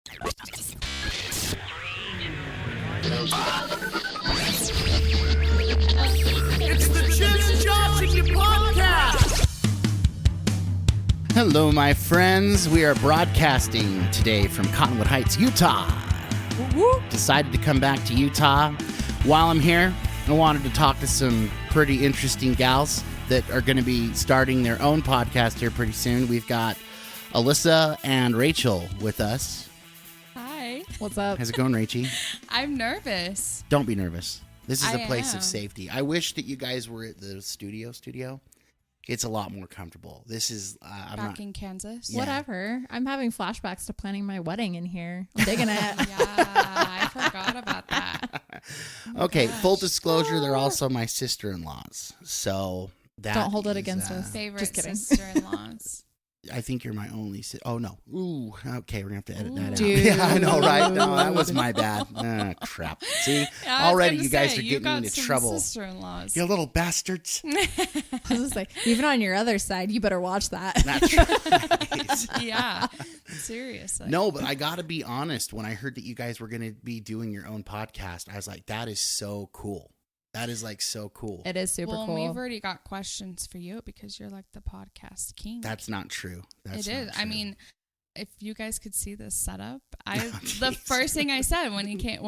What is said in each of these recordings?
It's the JJYP podcast. Hello, my friends. We are broadcasting today from Cottonwood Heights, Utah. Decided to come back to Utah. While I'm here, I wanted to talk to some pretty interesting gals that are going to be starting their own podcast here pretty soon. We've got Alyssa and Rachel with us. Hi. What's up? How's it going, Rachie? I'm nervous. Don't be nervous. This is a place am. of safety. I wish that you guys were at the studio. It's a lot more comfortable. This is Back in Kansas. Yeah. Whatever. I'm having flashbacks to planning my wedding in here. I'm digging it. Yeah, I forgot about that. Okay, gosh. full disclosure, they're also my sister-in-laws. So that Don't hold it is, against us. Favorite Just kidding. sister-in-laws. I think you're my only Oh, no. Ooh, okay, we're going to have to edit that Dude. out. Yeah, I know, right? No, that was my bad. Crap. See, Yeah, I was already gonna you guys say, are you getting got me into some trouble. Sister-in-laws. You little bastards. I was just like, even on your other side, you better watch that. That's right. Yeah, seriously. No, but I got to be honest. When I heard that you guys were going to be doing your own podcast, I was like, that is so cool. That is like so cool. It is super well, cool. we've already got questions for you because you're like the podcast king. That's not true. That's It not is. I true. mean, if you guys could see this setup, the jeez. first thing I said when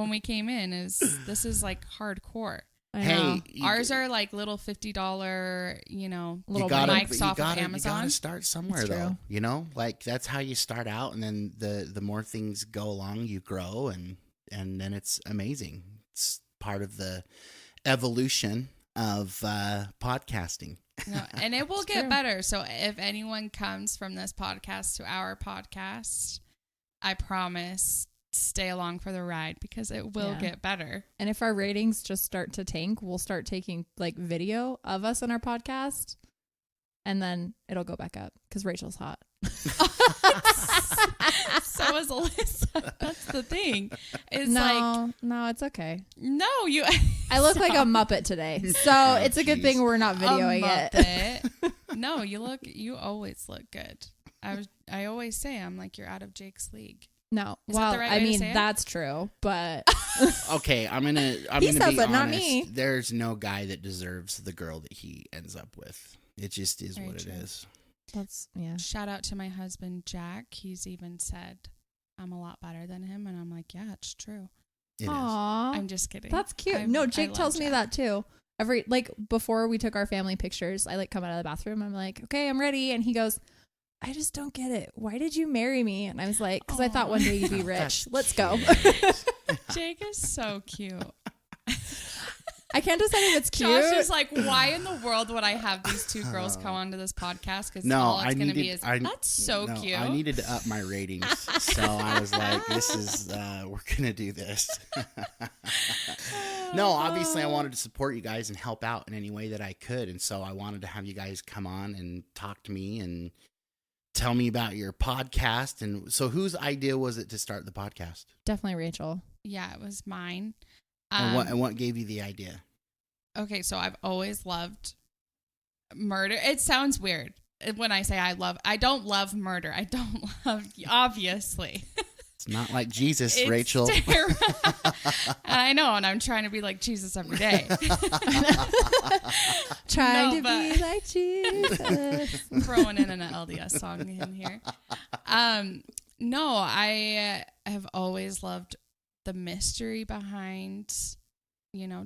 we came in is this is like hardcore. I know. hey, Ours are like little $50, you little gotta, mics off of you Amazon. gotta start somewhere It's though. true. You know, like that's how you start out, and then the more things go along, you grow, and then it's amazing. It's part of the evolution of podcasting. No, and it will It's get true. better. So if anyone comes from this podcast to our podcast, I promise stay along for the ride because it will Yeah. get better. And if our ratings just start to tank, we'll start taking like video of us on our podcast. And then it'll go back up because Rachel's hot. So is Alyssa. That's the thing. It's like, No, it's okay. no, you. I look like a Muppet today. So it's a good jeez. thing we're not videoing it. Muppet. No, you always look good. I always say I'm like you're out of Jake's league. No. Is that Well, the right I way to mean, say it? that's true. But Okay, I'm gonna He be says it, honest. not me. There's no guy that deserves the girl that he ends up with. It just is Very what true. it is. that's, yeah. Shout out to my husband Jack. He's even said I'm a lot better than him, and I'm like, yeah, it's true. It is. Aw. I'm just kidding. That's cute. I No, Jake love tells me Jack. that too. Every before we took our family pictures, I come out of the bathroom. I'm like, okay, I'm ready, and he goes, I just don't get it. Why did you marry me? And I was like, because I thought Aw. one day you'd be That's rich. Let's go. cute. Jake is so cute. I can't decide if it's cute. Josh is like, why in the world would I have these two girls come onto this podcast? Because No, all I it's going to be needed. is that's so no, cute. I needed to up my ratings, so I was like, "This is we're gonna do this." No, obviously, I wanted to support you guys and help out in any way that I could, and so I wanted to have you guys come on and talk to me and tell me about your podcast. And so, whose idea was it to start the podcast? Definitely Rachel. Yeah, it was mine. And what gave you the idea? Okay, so I've always loved murder. It sounds weird when I say I don't love murder. I don't love, obviously. It's not like Jesus, It's Rachel. terrible. I know, and I'm trying to be like Jesus every day. Trying No, to but- be like Jesus. Throwing in an LDS song in here. No, I have always loved the mystery behind,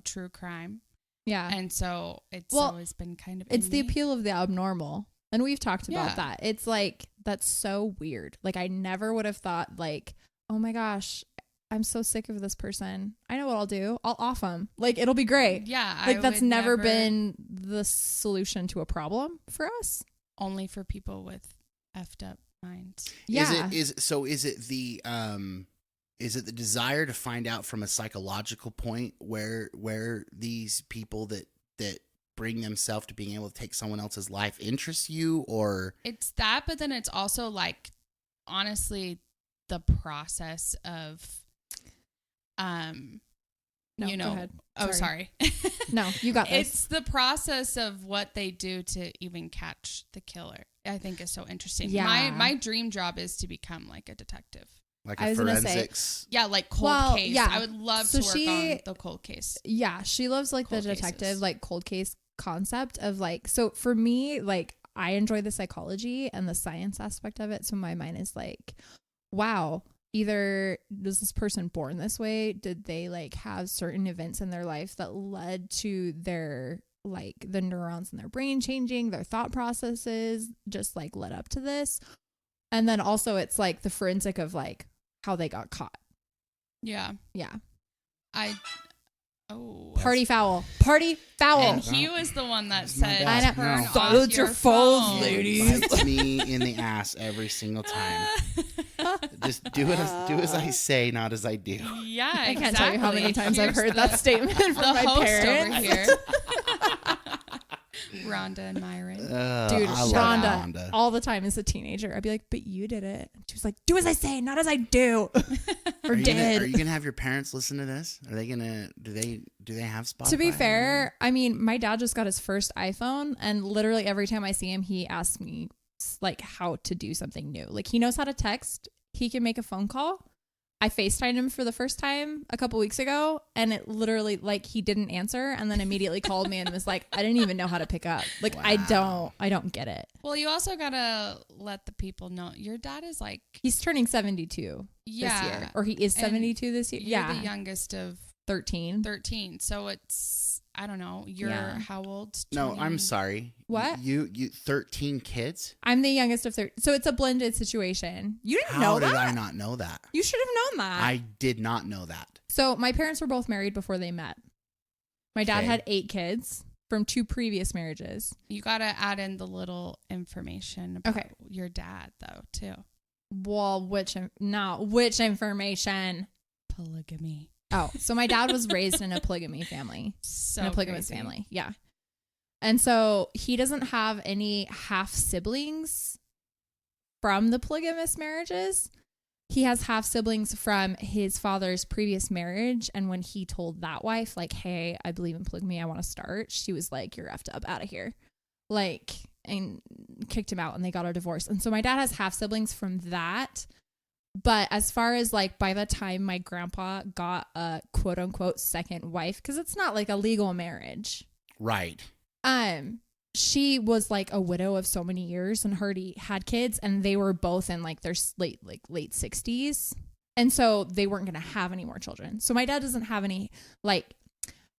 true crime. Yeah. And so it's Well, always been kind of It's in the me. appeal of the abnormal. And we've talked about Yeah. that. It's like, that's so weird. Like, I never would have thought, like, oh my gosh, I'm so sick of this person. I know what I'll do. I'll off them. Like, it'll be great. Yeah. Like, that's never been the solution to a problem for us. only for people with effed up minds. Yeah. Is it the desire to find out from a psychological point where these people that bring themselves to being able to take someone else's life interests you, or It's that, but then it's also like, honestly, the process of, No, you go know, ahead. oh, sorry. No, you got this. It's the process of what they do to even catch the killer. I think is so interesting. Yeah. My dream job is to become like a detective. Like I a was gonna say- forensics. Yeah, like cold Well, case. yeah. I would love So to work she- on the cold case. Yeah, she loves like Cold the detective, cases. like cold case concept of like, so for me, like I enjoy the psychology and the science aspect of it. So my mind is like, wow, either was this person born this way? Did they like have certain events in their life that led to their like the neurons in their brain changing, their thought processes just like led up to this? And then also it's like the forensic of like how they got caught. Yeah. Yeah. Party. Party foul. And he was the one that That's my said, bad. turn No. off Silence your phones, phone. ladies. Bites me in the ass every single time. Just do as I say, not as I do. Yeah, I can't tell you how many times I've Here's heard that statement from the my host parents. over here. Rhonda and Myron. Dude, I love Rhonda all the time as a teenager. I'd be like, but you did it. She was like, do as I say, not as I do. Or Are did. you gonna have your parents listen to this? Are they gonna? Do they have Spotify? To be fair, I mean, my dad just got his first iPhone, and literally every time I see him, he asks me like how to do something new. Like he knows how to text. He can make a phone call. I FaceTimed him for the first time a couple weeks ago, and it literally like he didn't answer, and then immediately called me and was like, I didn't even know how to pick up. Like Wow. I don't get it. Well, you also gotta let the people know your dad is like, He's turning 72 this year, or he is And 72 this year. you're Yeah, the youngest of 13. 13, so it's, I don't know, you're Yeah. how old? No, 20? I'm sorry. What? You 13 kids? I'm the youngest of 13, so it's a blended situation. You didn't How know did that? I not know that? You should have known that. I did not know that. So my parents were both married before they met. My dad Okay. had 8 kids from 2 previous marriages. You gotta add in the little information about Okay. your dad, though, too. Well, which information? Polygamy. Oh, so my dad was raised in a polygamy family. So In a polygamous crazy. family. Yeah. And so he doesn't have any half siblings from the polygamous marriages. He has half siblings from his father's previous marriage. And when he told that wife, like, hey, I believe in polygamy, I want to start, she was like, you're effed up, out of here. Like, and kicked him out, and they got a divorce. And so my dad has half siblings from that. But as far as like by the time my grandpa got a quote unquote second wife, because it's not like a legal marriage. Right. She was like a widow of so many years and already had kids, and they were both in like their late 60s. And so they weren't going to have any more children. So my dad doesn't have any like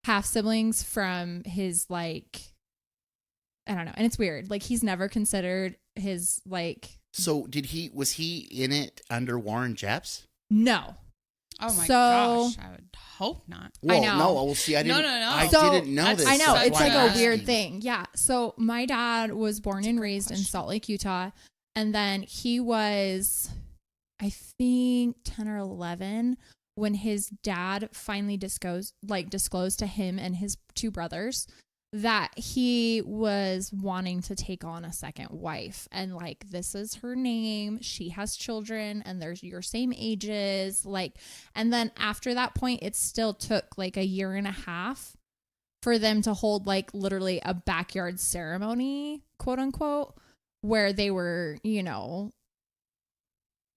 half siblings from his like, I don't know. And it's weird. Like he's never considered his like. So was he in it under Warren Jeffs? No. Oh my So- gosh, I would hope not. Well, know. no. Well, see, I No, didn't. no, no. I So, didn't know this. I know. That's It's why like I'm a weird asking. thing. Yeah. So my dad was born and raised in question. Salt Lake, Utah. And then he was, I think, 10 or 11 when his dad finally disclosed to him and his 2 brothers that he was wanting to take on a second wife. And like, this is her name. She has children and there's your same ages. Like, and then after that point, it still took like a year and a half for them to hold like literally a backyard ceremony, quote unquote, where they were, you know,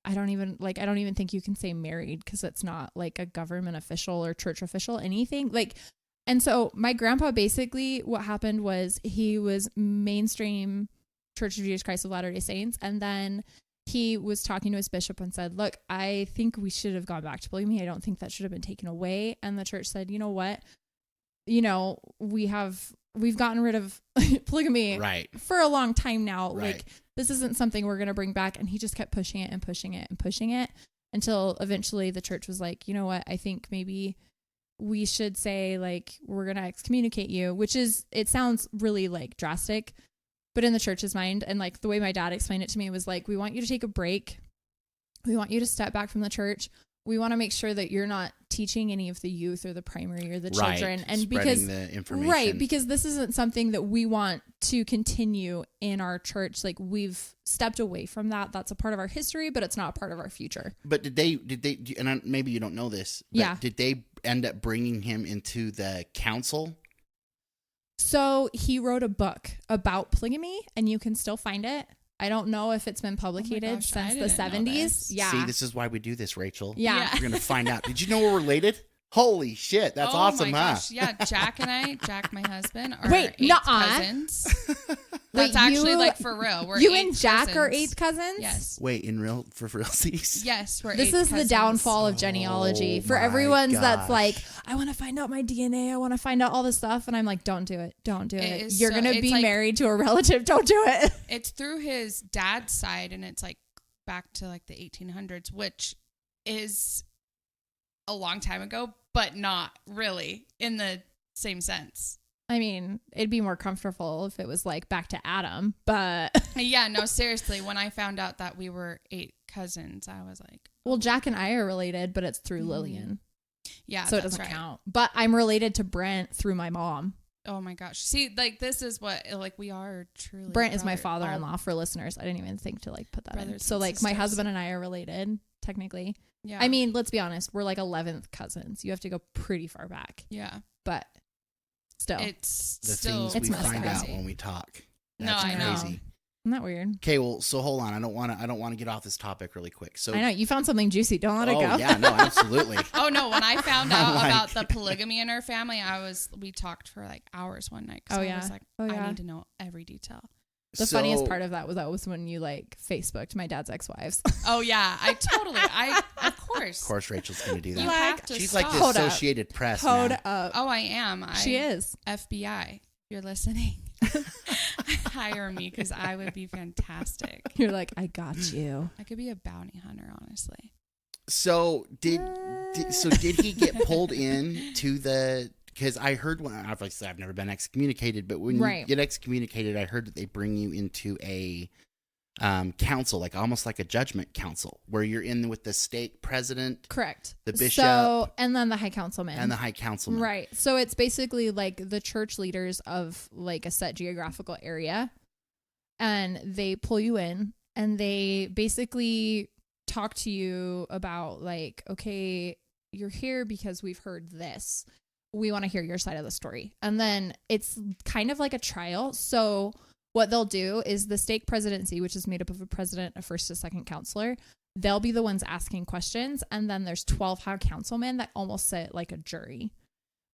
I don't even think you can say married because it's not like a government official or church official, anything like. And so my grandpa, basically what happened was he was mainstream Church of Jesus Christ of Latter-day Saints. And then he was talking to his bishop and said, look, I think we should have gone back to polygamy. I don't think that should have been taken away. And the church said, you know what? You know, we've gotten rid of polygamy Right. for a long time now. Right. Like this isn't something we're going to bring back. And he just kept pushing it and pushing it and pushing it until eventually the church was like, you know what? I think maybe we should say like, we're going to excommunicate you, which is, it sounds really like drastic, but in the church's mind, and like the way my dad explained it to me was like, we want you to take a break. We want you to step back from the church. We want to make sure that you're not teaching any of the youth or the primary or the children. Right. And Spreading because, the information. right, because this isn't something that we want to continue in our church. Like we've stepped away from that. That's a part of our history, but it's not a part of our future. But did they, and maybe you don't know this, but Yeah. did they end up bringing him into the council? So he wrote a book about polygamy, and you can still find it. I don't know if it's been publicated gosh, I since the didn't know 70s. this. Yeah. See, this is why we do this, Rachel. Yeah. We're going to find out. Did you know we're related? Holy shit. That's awesome, my huh? gosh. Yeah, Jack, my husband, are Wait, 8th nuh-uh. cousins. Wait, That's actually you- like for real. We're You 8th and Jack are cousins. 8th cousins? Yes. Wait, in real, for realsies? Yes, we're This 8th is the cousins. downfall of genealogy. Oh For my everyone's that's gosh. like, I want to find out my DNA. I want to find out all this stuff. And I'm like, don't do it. Don't do It it. is You're so- going to it's be like- married to a relative. Don't do it. It's through his dad's side, and it's like back to like the 1800s, which is a long time ago, but not really in the same sense. I mean, it'd be more comfortable if it was like back to Adam, but Yeah, no, seriously. When I found out that we were 8 cousins, I was like, well, Jack and I are related, but it's through Mhm. Lillian. yeah, So it that's doesn't right. count. But I'm related to Brent through my mom. Oh my gosh. See, like this is what like we are truly. Brent is my brother- father-in-law for listeners. I didn't even think to like put that in. Brothers So and like my sisters. husband and I are related technically. Yeah. I mean, let's be honest, we're like 11th cousins. You have to go pretty far back, yeah. but still. It's The still things we messed find up. out when we talk. No, That's I know. crazy. Isn't that weird? Okay, well, so hold on. I don't want to get off this topic really quick. So I know you found something juicy. Don't let it oh go. yeah, no, absolutely. Oh no! When I found I'm out like- about the polygamy in our family, we talked for like hours one night. 'Cause Oh, I yeah. was like, Oh, yeah. I need to know every detail. The funniest part of that was when you like Facebooked my dad's ex-wives. Oh yeah, of course. Of course, Rachel's going to do You that. have to She's stop. like the Hold up. Associated Press. Hold man. up. Oh, I am. She is. FBI. You're listening. Hire me because I would be fantastic. You're like, I got you. I could be a bounty hunter, honestly. So did he get pulled in to the? Because I heard when obviously I've never been excommunicated, but when Right. you get excommunicated, I heard that they bring you into a council, like almost like a judgment council, where you're in with the stake president, Correct. the bishop, So, and then the high councilman. and the high councilman. Right. So it's basically like the church leaders of like a set geographical area. And they pull you in and they basically talk to you about like, okay, you're here because we've heard this. We want to hear your side of the story. And then it's kind of like a trial. So what they'll do is the stake presidency, which is made up of a president, a first, a second counselor, they'll be the ones asking questions. And then there's 12 high councilmen that almost sit like a jury,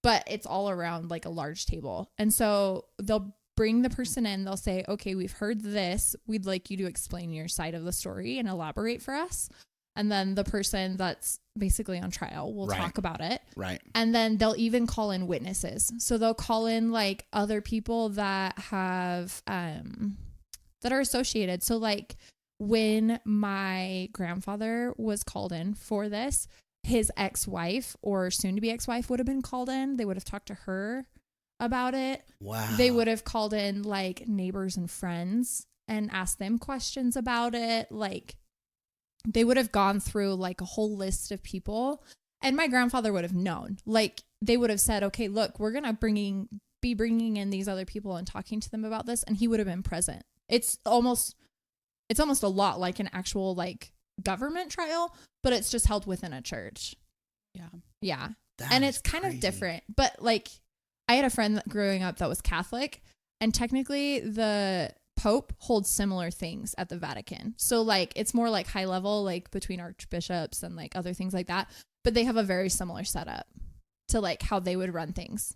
but it's all around like a large table. And so they'll bring the person in. They'll say, okay, we've heard this. We'd like you to explain your side of the story and elaborate for us. And then the person that's basically on trial will Right. talk about it. Right. And then they'll even call in witnesses. So they'll call in like other people that have that are associated. So like when my grandfather was called in for this, his ex-wife or soon to be ex-wife would have been called in. They would have talked to her about it. Wow. They would have called in like neighbors and friends and asked them questions about it. Like they would have gone through like a whole list of people, and my grandfather would have known. Like they would have said, okay, look, we're going to be bringing in these other people and talking to them about this. And he would have been present. It's almost a lot like an actual like government trial, but it's just held within a church. Yeah. Yeah. That And is it's kind crazy. of different, but like I had a friend that growing up that was Catholic, and technically the Pope holds similar things at the Vatican. So like it's more like high level, like between archbishops and like other things like that, but they have a very similar setup to like how they would run things.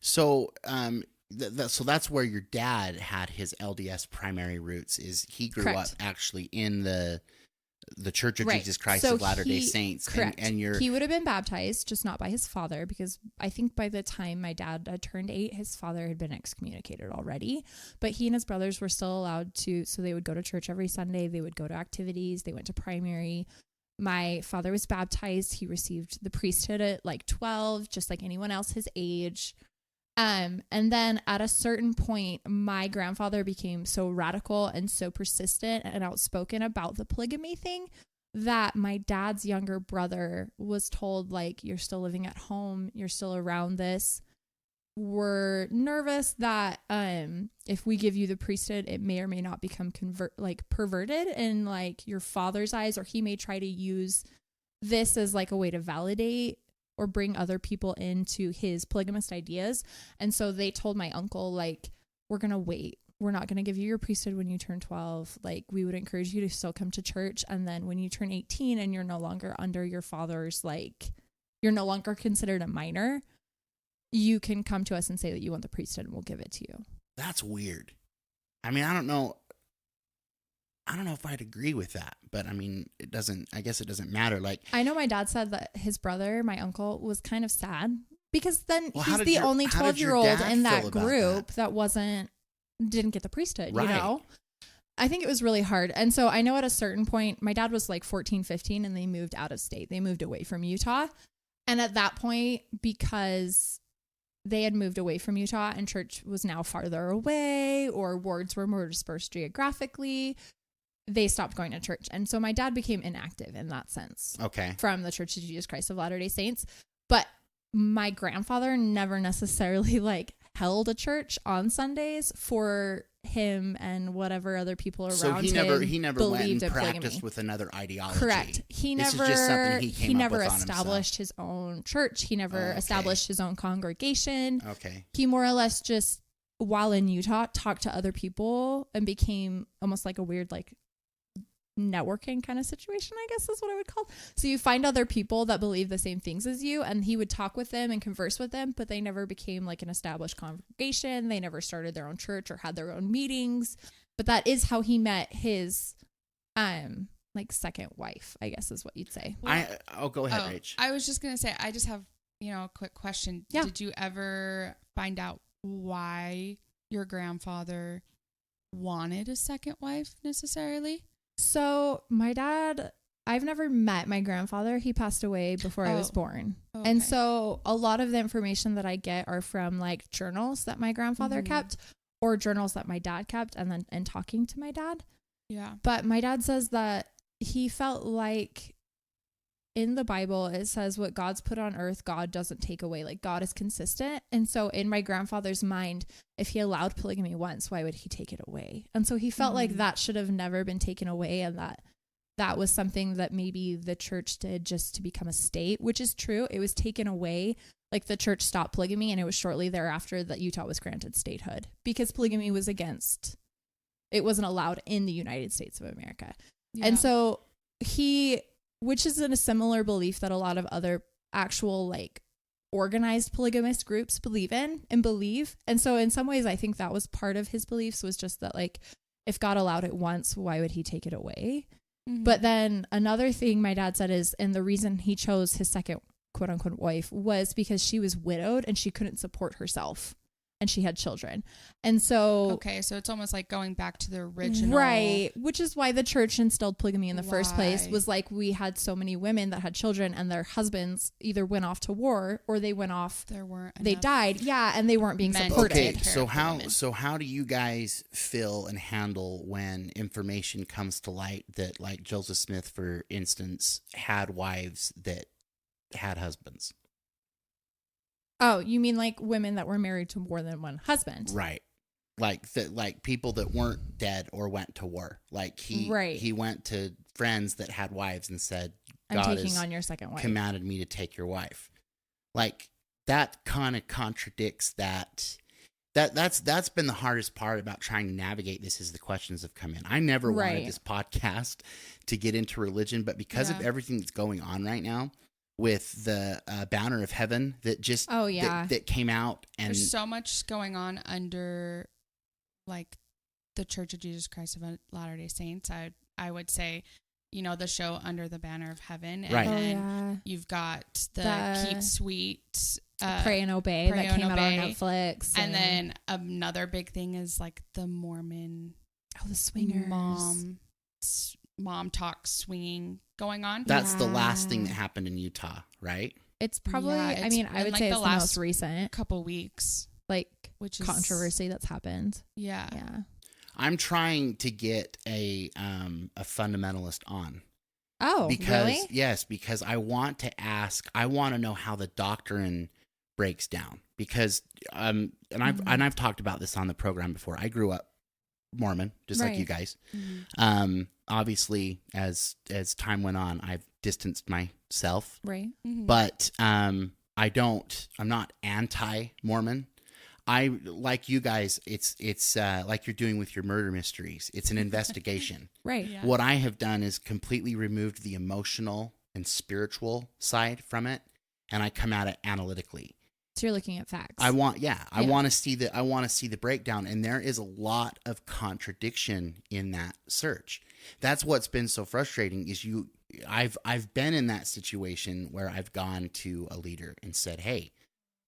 So, so that's where your dad had his LDS primary roots. Is he grew Correct. up actually in the Church of Right. Jesus Christ So of Latter-day he- Saints, Correct. and you're He would have been baptized, just not by his father, because I think by the time my dad had turned 8, his father had been excommunicated already. But he and his brothers were still allowed to, so they would go to church every Sunday. They would go to activities. They went to primary. My father was baptized. He received the priesthood at like 12, just like anyone else his age. And then at a certain point, my grandfather became so radical and so persistent and outspoken about the polygamy thing that my dad's younger brother was told, like, you're still living at home, you're still around this. We're nervous that if we give you the priesthood, it may or may not become perverted in like your father's eyes, or he may try to use this as like a way to validate or bring other people into his polygamist ideas. And so they told my uncle, like, we're going to wait. we're not going to give you your priesthood when you turn 12. Like, we would encourage you to still come to church. And then when you turn 18 and you're no longer under your father's, like, you're no longer considered a minor, you can come to us and say that you want the priesthood and we'll give it to you. That's weird. I mean, I don't know if I'd agree with that, but I mean, I guess it doesn't matter. Like, I know my dad said that his brother, my uncle, was kind of sad because then Well, he's the only how did your 12-year-old dad in feel that about group that didn't get the priesthood, Right. you know? I think it was really hard. And so I know at a certain point, my dad was like 14, 15, and they moved out of state. They moved away from Utah. And at that point, because they had moved away from Utah and church was now farther away, or wards were more dispersed geographically, they stopped going to church. And so my dad became inactive in that sense. Okay. From the Church of Jesus Christ of Latter-day Saints. But my grandfather never necessarily like held a church on Sundays for him and whatever other people around So he never went and practiced polygamy. with another ideology. Correct. This is just something he came up never with on established his own church. He never okay. established his own congregation. Okay. He more or less just, while in Utah, talked to other people and became almost like a weird like networking kind of situation, I guess is what I would call. So you find other people that believe the same things as you, and he would talk with them and converse with them, but they never became like an established congregation. They never started their own church or had their own meetings. But that is how he met his like second wife, I guess is what you'd say. Go ahead, Rach. I was just gonna say, I just have a quick question. Yeah. Did you ever find out why your grandfather wanted a second wife necessarily? So my dad, I've never met my grandfather. He passed away before I was born. Oh, And okay. so a lot of the information that I get are from like journals that my grandfather kept, or journals that my dad kept, and talking to my dad. Yeah. But my dad says that he felt like in the Bible, it says what God's put on earth, God doesn't take away. Like, God is consistent. And so in my grandfather's mind, if he allowed polygamy once, why would he take it away? And so he felt like that should have never been taken away, and that was something that maybe the church did just to become a state, which is true. It was taken away. Like, the church stopped polygamy, and it was shortly thereafter that Utah was granted statehood because polygamy was it wasn't allowed in the United States of America. Yeah. And so which is in a similar belief that a lot of other actual like organized polygamist groups believe. And so in some ways, I think that was part of his beliefs, was just that like, if God allowed it once, why would he take it away? Mm-hmm. But then another thing my dad said is, and the reason he chose his second quote unquote wife was because she was widowed and she couldn't support herself and she had children. And so, okay, so it's almost like going back to the original. right. Which is why the church instilled polygamy in the first place, was like, we had so many women that had children and their husbands either went off to war or they went off. They died. Yeah. And they weren't being men supported. to Okay, take care so of the how women. how do you guys feel and handle when information comes to light that, like, Joseph Smith, for instance, had wives that had husbands? Oh, you mean like women that were married to more than one husband? Right. Like people that weren't dead or went to war. Like he went to friends that had wives and said, I'm God taking has on your second wife. commanded me to take your wife. Like, that kind of contradicts that. That's been the hardest part about trying to navigate this, as the questions have come in. I never wanted this podcast to get into religion, but because of everything that's going on right now with the banner of heaven that just that came out, and there's so much going on under like the Church of Jesus Christ of Latter-day Saints. I would say, the show Under the Banner of Heaven, and Right. then you've got the Keep Sweet, Pray and Obey Pray that and came out on Obey. Netflix, and then another big thing is like the Mormon the swingers, mom talk swinging going on. that's the last thing that happened in Utah, right? It's probably. Yeah, I it's mean, I been, would like, say the it's the last most recent couple weeks, like which is controversy that's happened. Yeah. I'm trying to get a fundamentalist on. Oh, Because really? yes, because I want to know how the doctrine breaks down, because and I've talked about this on the program before. I grew up Mormon, just like you guys. Mm-hmm. Obviously, as time went on, I've distanced myself, Right. Mm-hmm. but I'm not anti-Mormon. I like you guys. It's like you're doing with your murder mysteries. It's an investigation. Right. Yeah. What I have done is completely removed the emotional and spiritual side from it, and I come at it analytically. So you're looking at facts. I want to see the breakdown, and there is a lot of contradiction in that search. That's what's been so frustrating. Is I've been in that situation where I've gone to a leader and said, "Hey,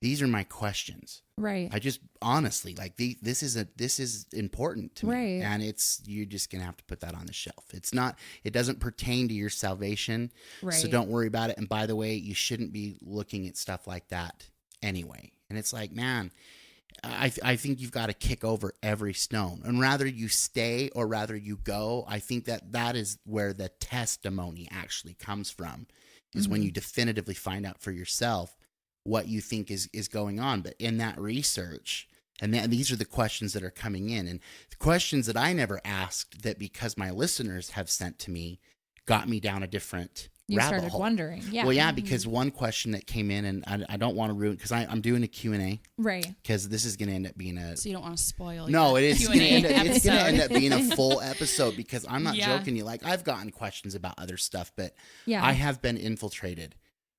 these are my questions." Right. I just honestly like this is important to me, Right. and you're just gonna have to put that on the shelf. It doesn't pertain to your salvation, Right. so don't worry about it. And by the way, you shouldn't be looking at stuff like that anyway. And it's like, man, I think you've got to kick over every stone, and rather you stay or rather you go. I think that is where the testimony actually comes from, is when you definitively find out for yourself what you think is going on. But in that research, and these are the questions that are coming in, and the questions that I never asked, that because my listeners have sent to me, got me down a different You rabbit started hole. wondering. Yeah. Well, yeah, because one question that came in, and I don't want to ruin, because I'm doing a Q&A, Right. because this is going to end up being a... So you don't want to spoil. No, your it is going to Q&A end up episode. being a full episode, because I'm not Yeah. joking you. Like, I've gotten questions about other stuff, but Yeah. I have been infiltrated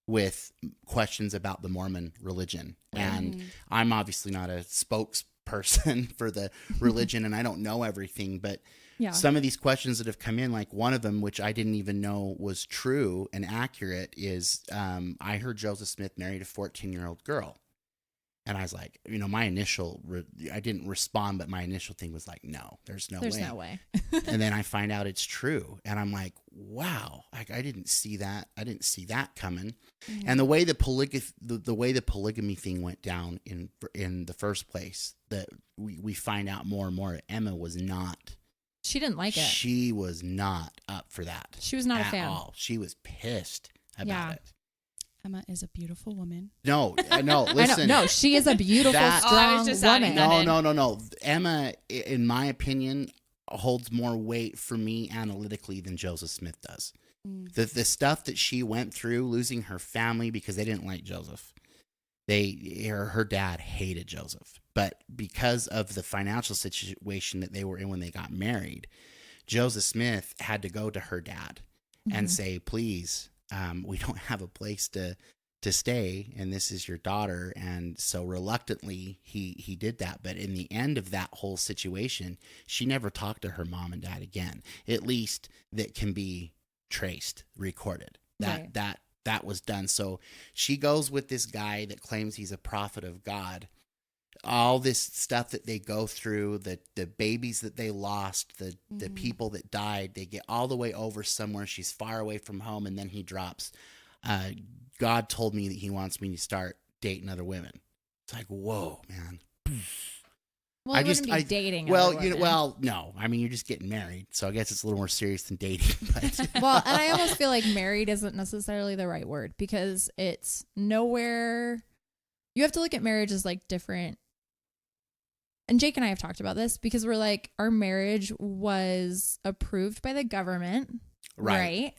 with questions about the Mormon religion. And I'm obviously not a spokesperson for the religion, and I don't know everything, but Yeah. some of these questions that have come in, like one of them, which I didn't even know was true and accurate, is I heard Joseph Smith married a 14-year-old girl. And I was like, my initial, I didn't respond, but my initial thing was like, no, there's no way. And then I find out it's true. And I'm like, wow, I didn't see that. I didn't see that coming. And the way the polygamy thing went down in the first place, that we find out more and more, Emma was not. She didn't like it. She was not up for that. She was not a at fan. all. She was pissed about Yeah. it. Emma is a beautiful woman. No, I listen. know. No, she is a beautiful, That- Oh, I was strong just adding woman. that. No. Emma, in my opinion, holds more weight for me analytically than Joseph Smith does. The stuff that she went through, losing her family because they didn't like Joseph. Her dad hated Joseph, but because of the financial situation that they were in when they got married, Joseph Smith had to go to her dad and say, please, we don't have a place to stay, and this is your daughter. And so reluctantly he did that. But in the end of that whole situation, she never talked to her mom and dad again, at least that can be traced, recorded. That was done. So she goes with this guy that claims he's a prophet of God. All this stuff that they go through, the babies that they lost, the people that died, they get all the way over somewhere. She's far away from home, and then he drops, God told me that he wants me to start dating other women. It's like, whoa, man. Well, you wouldn't be dating. Well, other women. no. I mean, you're just getting married, so I guess it's a little more serious than dating. But Well, and I almost feel like married isn't necessarily the right word, because it's nowhere. You have to look at marriage as like different. And Jake and I have talked about this, because we're like, our marriage was approved by the government. Right.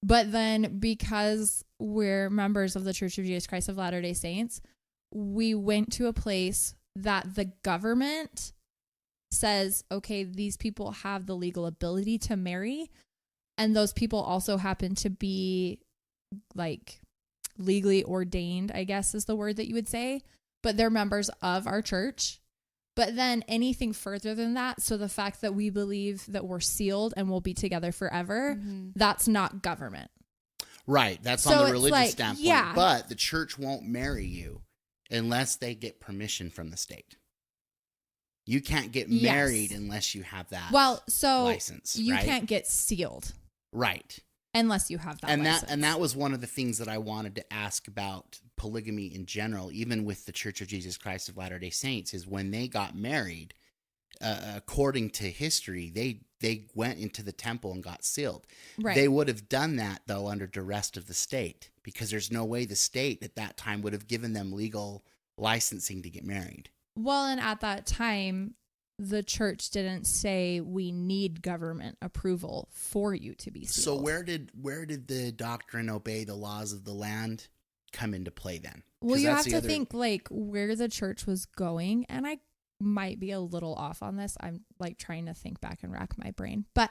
But then because we're members of the Church of Jesus Christ of Latter-day Saints, we went to a place that the government says, okay, these people have the legal ability to marry. And those people also happen to be like legally ordained, I guess is the word that you would say. But they're members of our church. But then anything further than that, so the fact that we believe that we're sealed and we'll be together forever, that's not government. Right. That's So on the it's religious like, standpoint. yeah. But the church won't marry you unless they get permission from the state. You can't get Yes. married unless you have that license. You right? can't get sealed Right. unless you have that license. That was one of the things that I wanted to ask about polygamy in general, even with the Church of Jesus Christ of Latter-day Saints, is when they got married, according to history, they went into the temple and got sealed. Right. They would have done that, though, under duress of the state, because there's no way the state at that time would have given them legal licensing to get married. Well, and at that time, the church didn't say we need government approval for you to be sealed. So where did the doctrine obey the laws of the land come into play then? Well, 'Cause you that's have the to think like where the church was going, and I might be a little off on this. I'm like trying to think back and rack my brain. But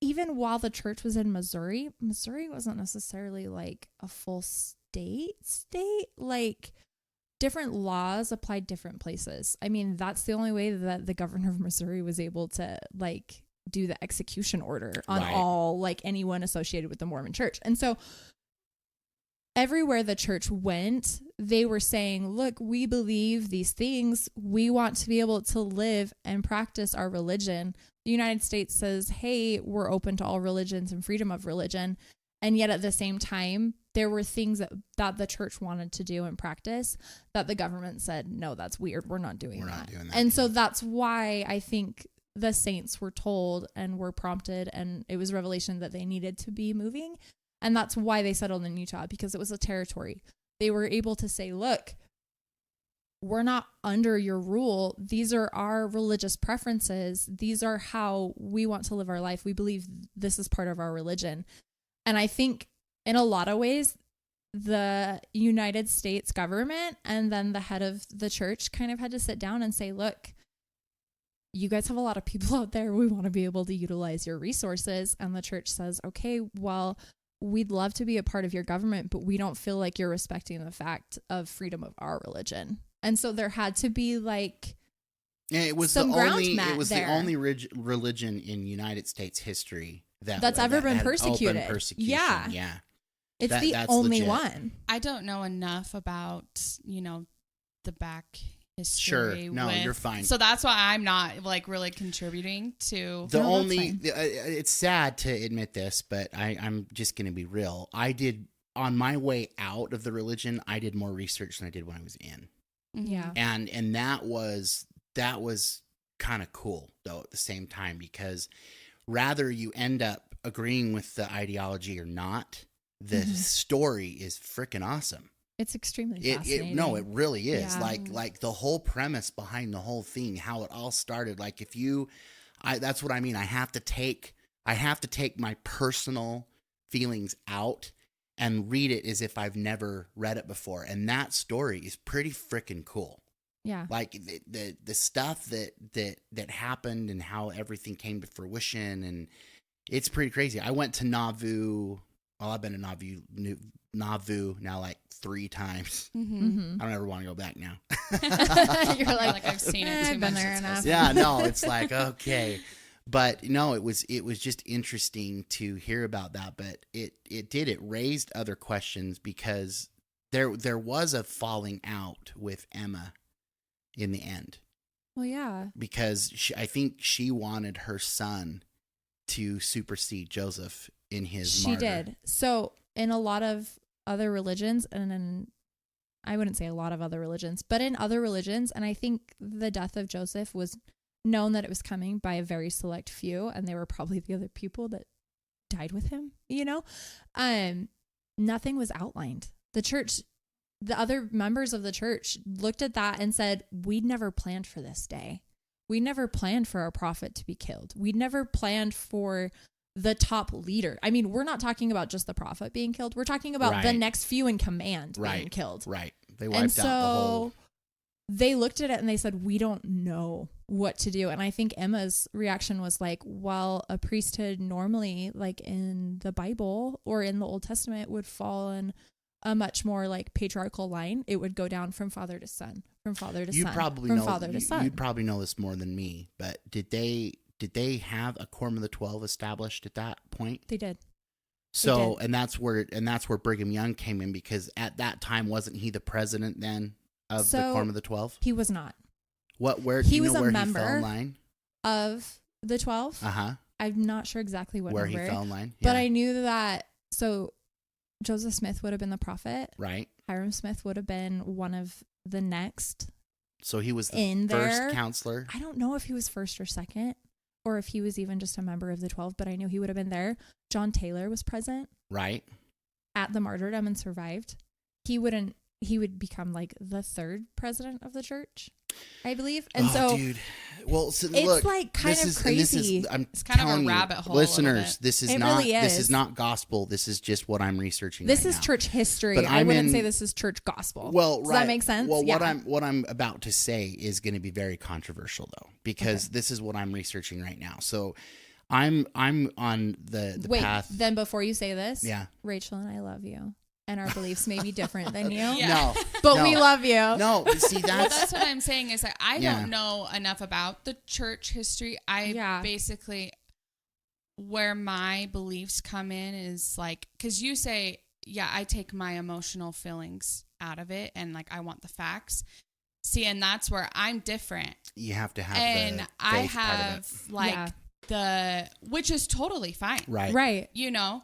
even while the church was in Missouri wasn't necessarily like a full state. Like different laws applied different places. I mean, that's the only way that the governor of Missouri was able to like do the execution order on all like anyone associated with the Mormon church. And so everywhere the church went, they were saying, look, we believe these things. We want to be able to live and practice our religion. The United States says, hey, we're open to all religions and freedom of religion. And yet at the same time, there were things that the church wanted to do and practice that the government said, no, that's weird. We're not doing that. And so that's why I think the saints were told and were prompted, and it was revelation that they needed to be moving. And that's why they settled in Utah, because it was a territory. They were able to say, look, we're not under your rule. These are our religious preferences. These are how we want to live our life. We believe this is part of our religion. And I think in a lot of ways, the United States government and then the head of the church kind of had to sit down and say, look, you guys have a lot of people out there. We want to be able to utilize your resources. And the church says, okay, well, we'd love to be a part of your government, but we don't feel like you're respecting the fact of freedom of our religion. And so there had to be like it was some the ground only mat it was there. the only religion in United States history that's ever been had persecuted. open persecution. Yeah. It's that's only legit. one. I don't know enough about, the back history. Sure. No, you're fine. So that's why I'm not like really contributing to The No, only it's sad to admit this, but I'm just going to be real. I did on my way out of the religion, I did more research than I did when I was in. Yeah. And that was kind of cool though at the same time, because rather you end up agreeing with the ideology or not, the story is freaking awesome. It's extremely fascinating. It really is. Yeah. Like the whole premise behind the whole thing, how it all started. Like that's what I mean. I have to take my personal feelings out and read it as if I've never read it before. And that story is pretty freaking cool. Yeah. Like the stuff that happened and how everything came to fruition, and it's pretty crazy. I went to Nauvoo. Well, I've been to Nauvoo now like 3 times. Mm-hmm. I don't ever want to go back now. You're like I've seen it too I've been much. there It's enough. Yeah, no, it's like, okay. But no, it was just interesting to hear about that. But it raised other questions, because there was a falling out with Emma in the end. Well, yeah. Because I think she wanted her son to supersede Joseph in his She martyr. did. So in a lot of other religions, and I wouldn't say a lot of other religions, but in other religions, and I think the death of Joseph was known that it was coming by a very select few, and they were probably the other people that died with him, nothing was outlined. The church, the other members of the church looked at that and said, we'd never planned for this day. We never planned for our prophet to be killed. We never planned for the top leader. I mean, we're not talking about just the prophet being killed. We're talking about the next few in command being killed. Right. They wiped out the whole. They looked at it and they said, we don't know what to do. And I think Emma's reaction was like, well, a priesthood normally, like in the Bible or in the Old Testament, would fall in a much more like patriarchal line. It would go down from father to son, from father to son, from father to son. You'd probably know this more than me, but did they have a Quorum of the 12 established at that point? They did. So, and that's where Brigham Young came in, because at that time, wasn't he the president then of the Quorum of the 12? He was not. Where he do you was know a where member he fell in line? Of the 12. I'm not sure exactly where number, he fell in line. But I knew that. So Joseph Smith would have been the prophet. Right. Hiram Smith would have been one of the next. So he was the first counselor. I don't know if he was first or second, or if he was even just a member of the 12, but I knew he would have been there. John Taylor was present. Right. At the martyrdom and survived. He would become like the 3rd president of the church. I believe. And so dude. Well, so it's look, like kind this of is, crazy. I'm It's kind of a telling you, rabbit hole a little listeners. bit. This is It not. really This is. is not gospel. This is just what I'm researching. This right is now. church history. But I I'm wouldn't in- say this is church gospel. Well, Does right. that make sense? Well, Yeah. what I'm about to say is going to be very controversial, though, because this is what I'm researching right now. So, I'm on the Wait, path. then before you say this, Yeah. Rachel and I love you. And our beliefs may be different than you. Yeah. No, But no, we love you. No, see Well, that's that's what I'm saying is that I Yeah. don't know enough about the church history. Yeah. Basically, where my beliefs come in is like, because you say, yeah, I take my emotional feelings out of it and like I want the facts. See, and that's where I'm different. you have to have And the I faith part of have it. like which is totally fine. Right. Right. You know,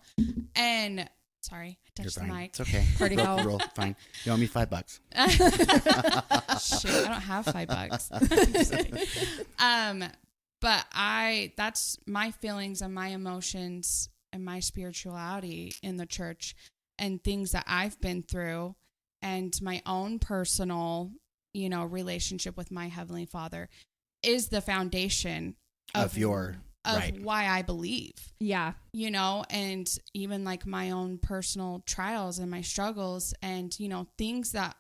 and sorry, I You're touched the fine. mic. It's okay. Party Roll- foul. roll, fine. You owe me $5. Shit, I don't have $5. Just kidding. But that's my feelings and my emotions and my spirituality in the church and things that I've been through and my own personal, relationship with my Heavenly Father is the foundation Of your- right. why I believe. Yeah. And even like my own personal trials and my struggles and, things that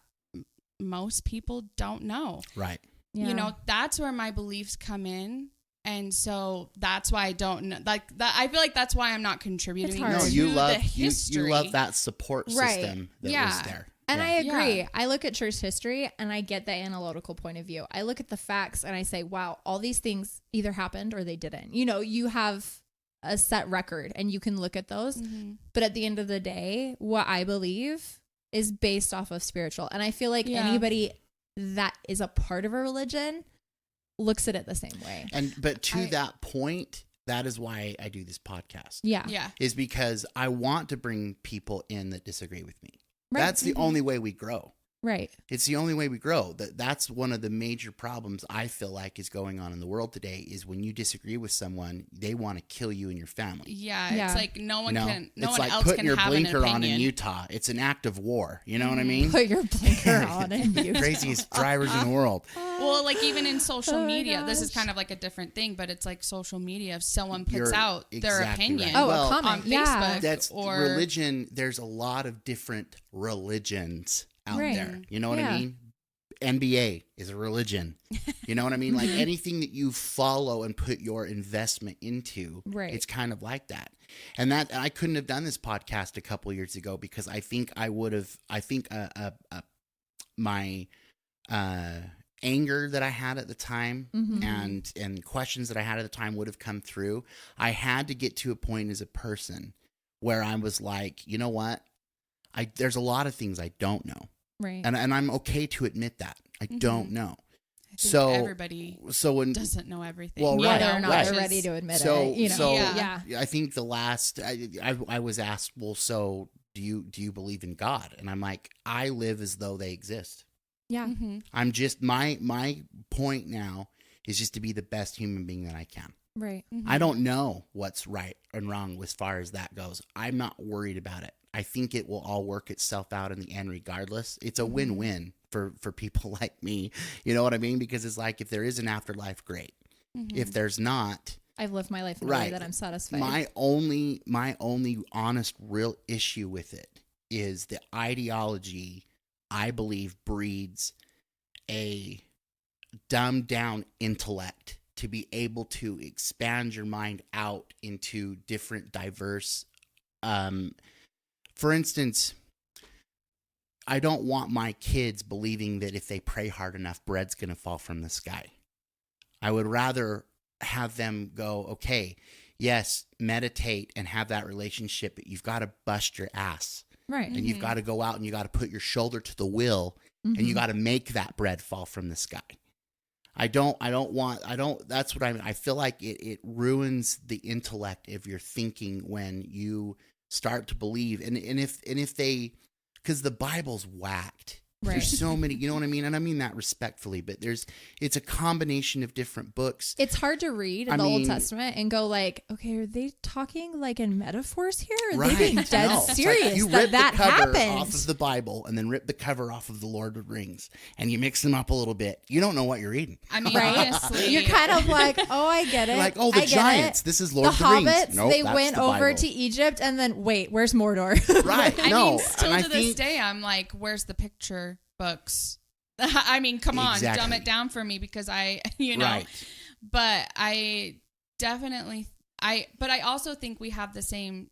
most people don't know. Right. Yeah. That's where my beliefs come in. And so that's why I don't know. Like that, I feel like that's why I'm not contributing It's hard. No, to you love the history. you love that support Right. system that Yeah. was there. And Yeah. I agree. Yeah. I look at church history and I get the analytical point of view. I look at the facts and I say, wow, all these things either happened or they didn't. You have a set record and you can look at those. Mhm. But at the end of the day, what I believe is based off of spiritual. And I feel like Yeah. anybody that is a part of a religion looks at it the same way. But to I- that point, that is why I do this podcast. Yeah. Yeah. Is because I want to bring people in that disagree with me. Right. That's the only way we grow. Right. It's the only way we grow. That's one of the major problems I feel like is going on in the world today is when you disagree with someone, they want to kill you and your family. Yeah. Yeah. It's like no one You know, can, it's like else putting can your have blinker an on opinion. in Utah. It's an act of war. You know what I mean? Put your blinker on and you. Craziest drivers in the world. Well, like even in social Oh my media, this is gosh. kind of like a different thing, but it's like social media. If someone puts You're out their exactly opinion right. Oh, Well, a comment. on Yeah. Facebook That's or religion. There's a lot of different religions out Right. there. You know what Yeah. I mean? NBA is a religion. You know what I mean? Like anything that you follow and put your investment into, Right. it's kind of like that. And that I couldn't have done this podcast a couple years ago because I think I would have. I think my anger that I had at the time Mhm. and questions that I had at the time would have come through. I had to get to a point as a person where I was like, you know what? There's a lot of things I don't know. Right. And I'm okay to admit that. I don't know. I think So everybody so when doesn't know everything. Well, right, Whether or not right. they're ready to admit So- it. so- Yeah. I think the last I was asked, well, so do you believe in God? And I'm like, I live as though they exist. Yeah. Mhm. I'm just my point now is just to be the best human being that I can. Right. I don't know what's right and wrong as far as that goes. I'm not worried about it. I think it will all work itself out in the end regardless. It's a win-win for people like me. You know what I mean? Because it's like if there is an afterlife, great. If there's not, I've lived my life in a way that I'm satisfied. my only honest real issue with it is the ideology I believe breeds a dumbed down intellect to be able to expand your mind out into different diverse for instance, I don't want my kids believing that if they pray hard enough bread's going to fall from the sky. I would rather have them go, okay, yes, meditate and have that relationship, but you've got to bust your ass. right. And you've got to go out and you got to put your shoulder to the wheel and you got to make that bread fall from the sky. That's what I feel like it ruins the intellect of your thinking when you start to believe. And if they, because the Bible's whacked. Right. There's so many, you know what I mean? And I mean that respectfully, but it's a combination of different books. It's hard to read in the Old Testament and go like, okay, are they talking like in metaphors here? Are they being dead No. It's serious like you that rip that the cover happened? off of the Bible and then rip the cover off of the Lord of the Rings and you mix them up a little bit. You don't know what you're reading. I mean, Right? honestly, You're kind of like, oh, I get it. You're like, oh, the I get giants. it. This is Lord The of the Rings. hobbits, Nope, they that's went the over Bible. to Egypt and then, wait, where's Mordor? Right. I no. mean, still and to I this think, day, I'm like, where's the picture books? I mean, come on, Exactly. dumb it down for me because I, you know, Right. but I definitely, but I also think we have the same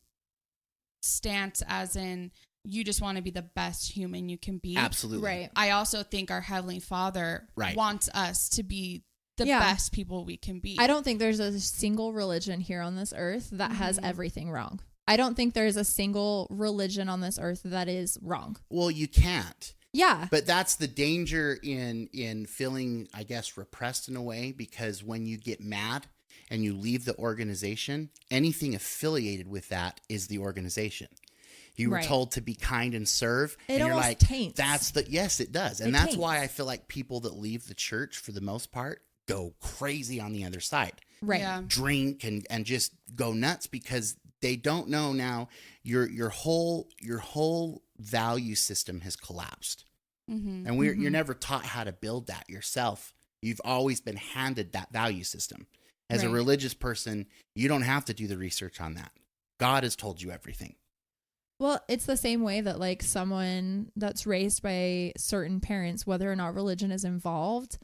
stance as in you just want to be the best human you can be. Absolutely. Right. I also think our Heavenly Father Right. wants us to be the Yeah. best people we can be. I don't think there's a single religion here on this earth that has everything wrong. I don't think there's a single religion on this earth that is wrong. Well, you can't. Yeah. But that's the danger in feeling, I guess, repressed in a way, because when you get mad and you leave the organization, anything affiliated with that is the organization. You were Right. told to be kind and serve, It and you're almost like, taints. yes, it does. And It that's taints. why I feel like people that leave the church, for the most part, go crazy on the other side. Right. Yeah. Drink and just go nuts because they don't know now your whole value system has collapsed. Mm-hmm. And you're never taught how to build that yourself. You've always been handed that value system. As a Right. religious person, you don't have to do the research on that. God has told you everything. Well, it's the same way that like someone that's raised by certain parents, whether or not religion is involved,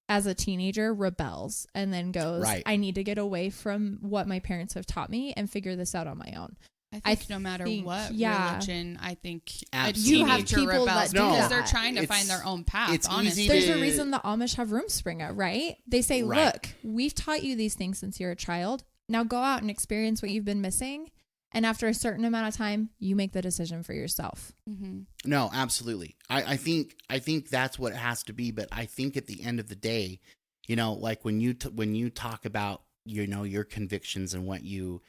as a teenager rebels and then goes, Right. I need to get away from what my parents have taught me and figure this out on my own. I think no matter what religion, I think Absolutely. You have teenager people rebels that do because that. they're trying to It's- find their own path. it's Honestly, easy There's a to- reason the Amish have room springer, right? They say, Right. look, we've taught you these things since you're a child. Now go out and experience what you've been missing. And after a certain amount of time, you make the decision for yourself. mm-hmm. No, absolutely. I think that's what it has to be. But I think at the end of the day, you know, like when you talk about, you know, your convictions and what you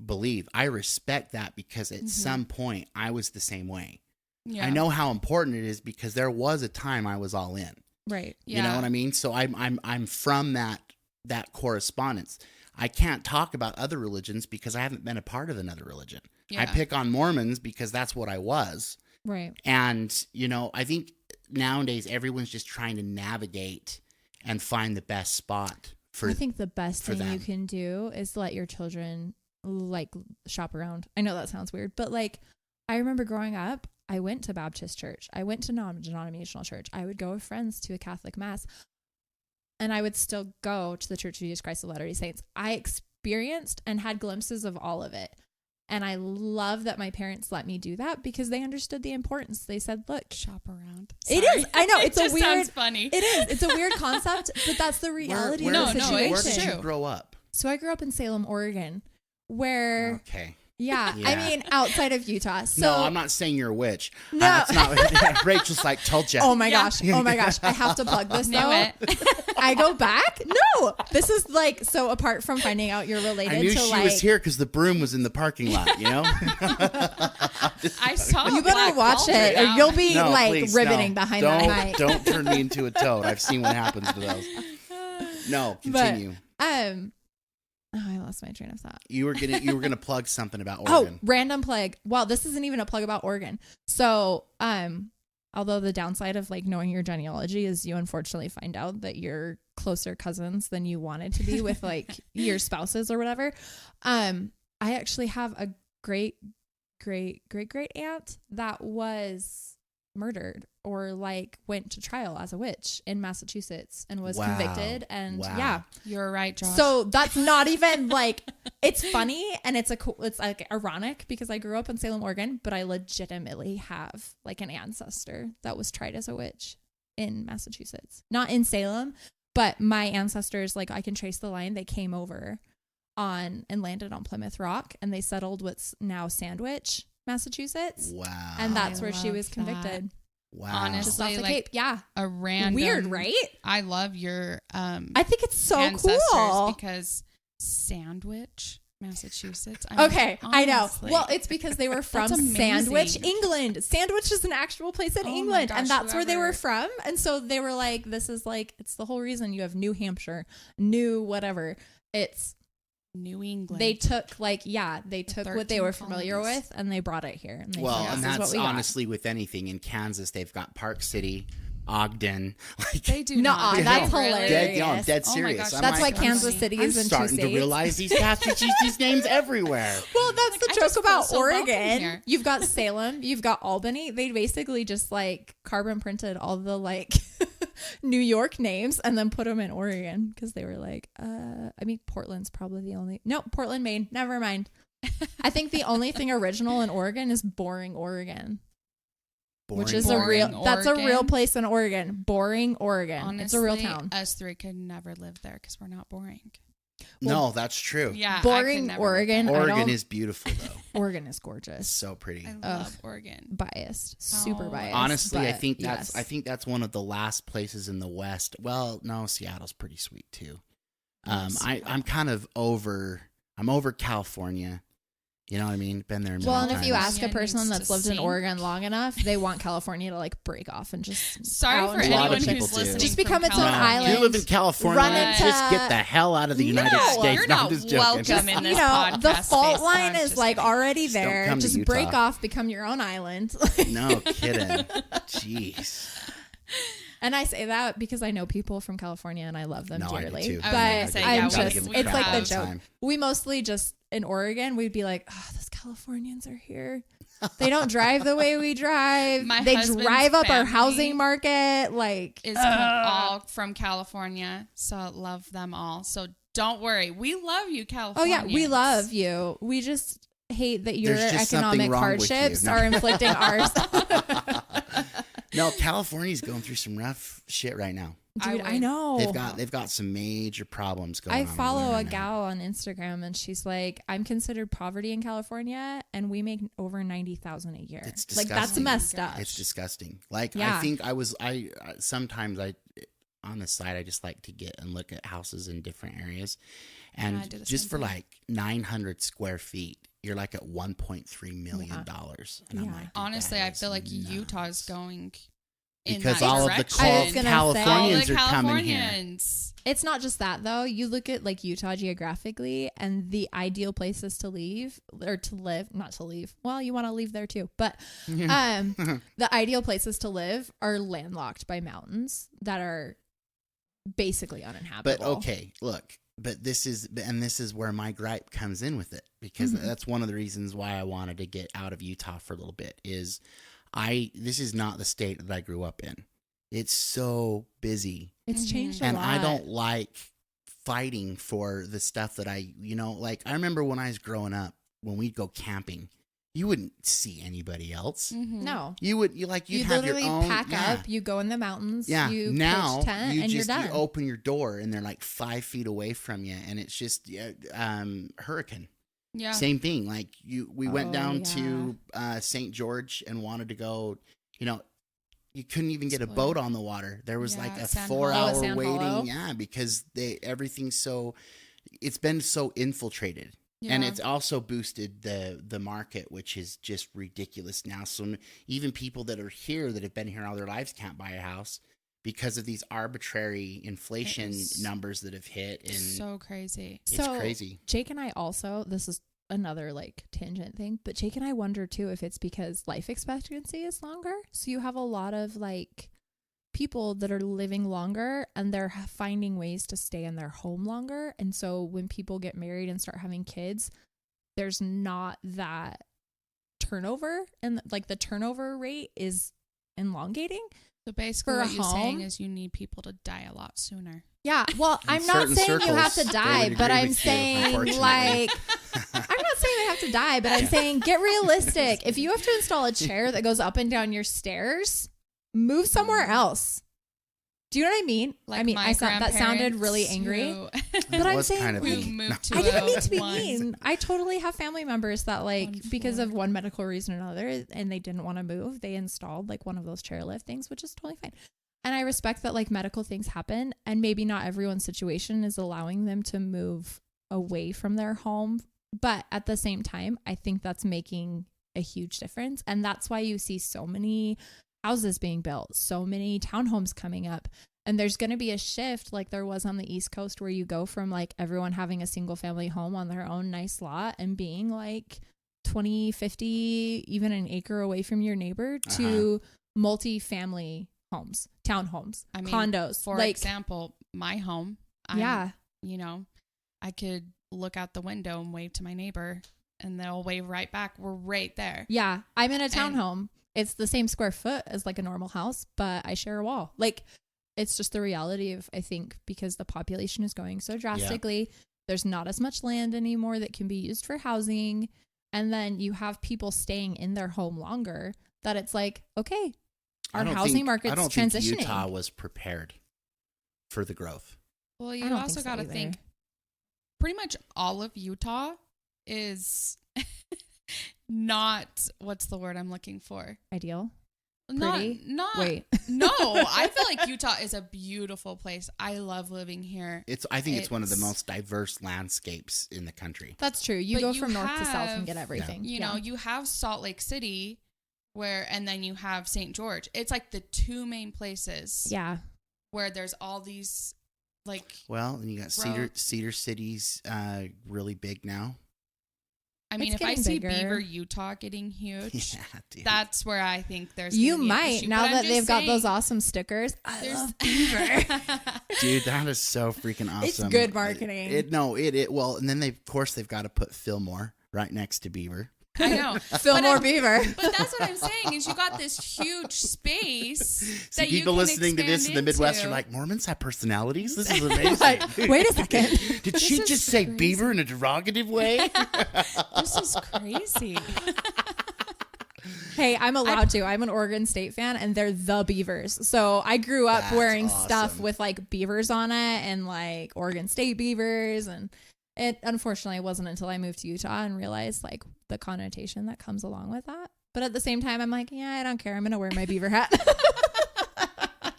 believe, I respect that because at some point I was the same way. Yeah. I know how important it is because there was a time I was all in. Right. Yeah. You know what I mean? So I'm from that correspondence. I can't talk about other religions because I haven't been a part of another religion. I Yeah. pick on Mormons because that's what I was. Right. And, you know, I think nowadays everyone's just trying to navigate and find the best spot for I think the best for thing you them. can do is let your children like shop around. I know that sounds weird, but like I remember growing up, I went to Baptist church. I went to non-denominational church. I would go with friends to a Catholic mass. And I would still go to the Church of Jesus Christ of Latter-day Saints. I experienced and had glimpses of all of it. And I love that my parents let me do that because they understood the importance. They said, look, shop around. It Sorry. is. I know. It It's a just weird. sounds funny. It is. It's a weird concept, but that's the reality of the situation. Where did you true. grow up? So I grew up in Salem, Oregon, where, Okay. yeah, Yeah. I mean, outside of Utah. So, No, I'm not saying you're a witch. No. That's not Rachel's like, told you. oh my Yeah. gosh. Oh my gosh. I have to plug this Knew though. it. I go back. No, this is like, so apart from finding out you're related I knew to she like, was here because the broom was in the parking lot, you know? I saw. you better Black watch Cauldron it or out. you'll be No, like please, riveting no. behind don't, that mic. Don't turn me into a toad. I've seen what happens to those. No, continue. Oh, I lost my train of thought. You were gonna plug something about Oh, Oregon. random plug. Well, this isn't even a plug about Oregon. So, although the downside of like knowing your genealogy is you unfortunately find out that you're closer cousins than you wanted to be with like your spouses or whatever. I actually have a great aunt that was murdered or like went to trial as a witch in Massachusetts and was Wow. convicted. And Wow. yeah. You're right, Josh. So that's not even like, it's funny and it's like ironic because I grew up in Salem, Oregon, but I legitimately have like an ancestor that was tried as a witch in Massachusetts, not in Salem, but my ancestors, like I can trace the line. They came over and landed on Plymouth Rock and they settled what's now Sandwich, Massachusetts. Wow. And that's I where she love was convicted. wow. Honestly, Just off the like, Cape. Yeah. a random Weird, right? I love your I think it's so ancestors cool. because Sandwich, Massachusetts. Okay, I know. Honestly. Well, it's because they were from That's amazing. Sandwich, England. Sandwich is an actual place in Oh my England, gosh, and that's where they were whoever- from. And so they were like, "This is like, it's the whole reason you have New Hampshire, New whatever." It's New England. they took what they 13 were familiar colonies. with, and they brought it here. And they Well, said, and "This is what that's we got." honestly with anything in Kansas. They've got Park City, Ogden. Like, They do Nuh-uh, not. that's Really? hilarious. I'm dead Oh my serious. gosh, I'm That's why like, Kansas City I'm is in two starting to states. realize these cats use these names everywhere. Well, that's Like, the I joke just feel about so welcome Oregon. here. You've got Salem, you've got Albany. They basically just like carbon printed all the like New York names and then put them in Oregon because they were like, I mean, Portland's probably the only. No, Portland, Maine. Never mind. I think the only thing original in Oregon is Boring, Oregon, which is a real. Boring, That's a real Oregon. place in Oregon. Boring, Oregon. Honestly, it's a real town. Us three could never live there because we're not boring. No, that's true. Yeah, Boring, Oregon. Oregon is beautiful though. Oregon is It's gorgeous. so pretty. I love Oregon. Biased, super Oh. biased. Honestly, I but think yes. that's one of the last places in the West. Well, no, Seattle's pretty sweet too. I'm kind of over. I'm over California. You know what I mean? Been there. Well, and many if you times. ask a California person needs that's to lived in sink. Oregon long enough, they want California to like break off and just Sorry out for into A lot anyone of the- people who's do. listening. Just from become its own California. island. You live in California, Run into- just get the hell out of the United No, States. you're No, I'm not just joking. welcome in you this know, podcast the fault space. line I'm is just like kidding. already Just don't there. come to Just break Utah. off, become your own island. No kidding. Jeez. And I say that because I know people from California and I love them No, I do dearly. too. I was But gonna say, I'm yeah, Gotta just, give them it's like the credit joke. all the time. We mostly just, in Oregon, we'd be like, oh, those Californians are here. They don't drive the way we drive. My They husband's drive up our family housing market. Like, Is all from California, so I love them all. So don't worry, we love you, oh California. yeah, we love you. We just hate that your There's just something economic wrong with you. hardships No. are inflicting ours. No, California's going through some rough shit right now. Dude, I would- know. They've got some major problems going on. I over follow there a right now. gal on Instagram and she's like, I'm considered poverty in California and we make over 90,000 a year. It's Like that's disgusting. messed up. It's disgusting. Like Yeah. I think I sometimes on the side I just like to get and look at houses in different areas, and I do the just same for thing. like 900 square feet, you're like at 1.3 million dollars, and I'm Yeah. like, dude, Honestly, that I is feel like nuts. Utah's going in because that all of the direction. I was gonna say- Californians all the are coming here. Californians. It's not just that though. You look at like Utah geographically and the ideal places to leave or to live, not to leave. Well, you want to leave there too, but the ideal places to live are landlocked by mountains that are basically uninhabitable. But okay, look, but this is where my gripe comes in with it, because Mm-hmm. that's one of the reasons why I wanted to get out of Utah for a little bit. Is this is not the state that I grew up in. It's so busy, It's changed a and lot. I don't like fighting for the stuff that like I remember when I was growing up, when we'd go camping, you wouldn't see anybody else. Mm-hmm. No. You'd You have your literally own pack yeah. up, you go in the mountains, Yeah, you now pitch tent, you and just you're done. you open your door and they're like 5 feet away from you, and it's just hurricane. Yeah. Same thing. Like we went Oh, down yeah. to St. George and wanted to go. You couldn't even get a Split. boat on the water. There was Yeah, like a San 4 Hollow. hour San waiting. Hollow. Yeah, because everything's so. It's been so infiltrated. Yeah. And it's also boosted the market, which is just ridiculous now. So even people that are here that have been here all their lives can't buy a house because of these arbitrary inflation It is numbers that have hit. And so crazy. it's So crazy. Jake and I also, this is another like tangent thing, but Jake and I wonder too if it's because life expectancy is longer. So you have a lot of like people that are living longer and they're finding ways to stay in their home longer. And so when people get married and start having kids, there's not that turnover, and like the turnover rate is elongating. So basically, For a what you're saying home? is you need people to die a lot sooner. Yeah, well, In I'm not certain saying you have to circles, they die, would but agree I'm with you, saying unfortunately. like I'm not saying they have to die, but I'm saying get realistic. If you have to install a chair that goes up and down your stairs, move somewhere else. Do you know what I mean? Like I mean, my that sounded really angry. grandparents But It I'm was saying kind of who mean. moved No. to I didn't mean to be one- mean. I totally have family members that like One because floor. of one medical reason or another and they didn't want to move, they installed like one of those chairlift things, which is totally fine. And I respect that like medical things happen and maybe not everyone's situation is allowing them to move away from their home But at the same time, I think that's making a huge difference. And that's why you see so many houses being built, so many townhomes coming up. And there's going to be a shift like there was on the East Coast where you go from like everyone having a single family home on their own nice lot and being like 20, 50, even an acre away from your neighbor to multi-family homes, townhomes, condos. For example, my home. You know, I could look out the window and wave to my neighbor and they'll wave right back. We're right there. Yeah. I'm in a townhome. It's the same square foot as like a normal house, but I share a wall. Like, it's just the reality of, I think, because the population is growing so drastically, there's not as much land anymore that can be used for housing. And then you have people staying in their home longer that it's like, okay, our housing market's transitioning. I don't think Utah was prepared for the growth. Well, you also got to think pretty much all of Utah is not, what's the word I'm looking for? Ideal. Pretty? Wait. No, I feel like Utah is a beautiful place. I love living here. I think it's one of the most diverse landscapes in the country. That's true. You go from north to south and get everything. You know, you have Salt Lake City and then you have St. George. It's like the two main places. Yeah. Where there's all these like. Well, and you got Cedar City's really big now. I mean, if I see Beaver, Utah getting huge, that's where I think there's. You might now that they've got those awesome stickers. I love Beaver. Dude, that is so freaking awesome. It's good marketing. Well, and then they've got to put Fillmore right next to Beaver. I know. Fillmore Beaver. But that's what I'm saying is you got this huge space that you people can listening to this in the Midwest into. are like, Mormons have personalities? This is amazing. Like, wait a second. Did she just say Beaver in a derogative way? This is crazy. Hey, I'm allowed to. I'm an Oregon State fan, and they're the Beavers. So I grew up wearing stuff with like beavers on it and like Oregon State Beavers. And it unfortunately wasn't until I moved to Utah and realized like the connotation that comes along with that. But at the same time, I'm like, yeah, I don't care. I'm going to wear my beaver hat.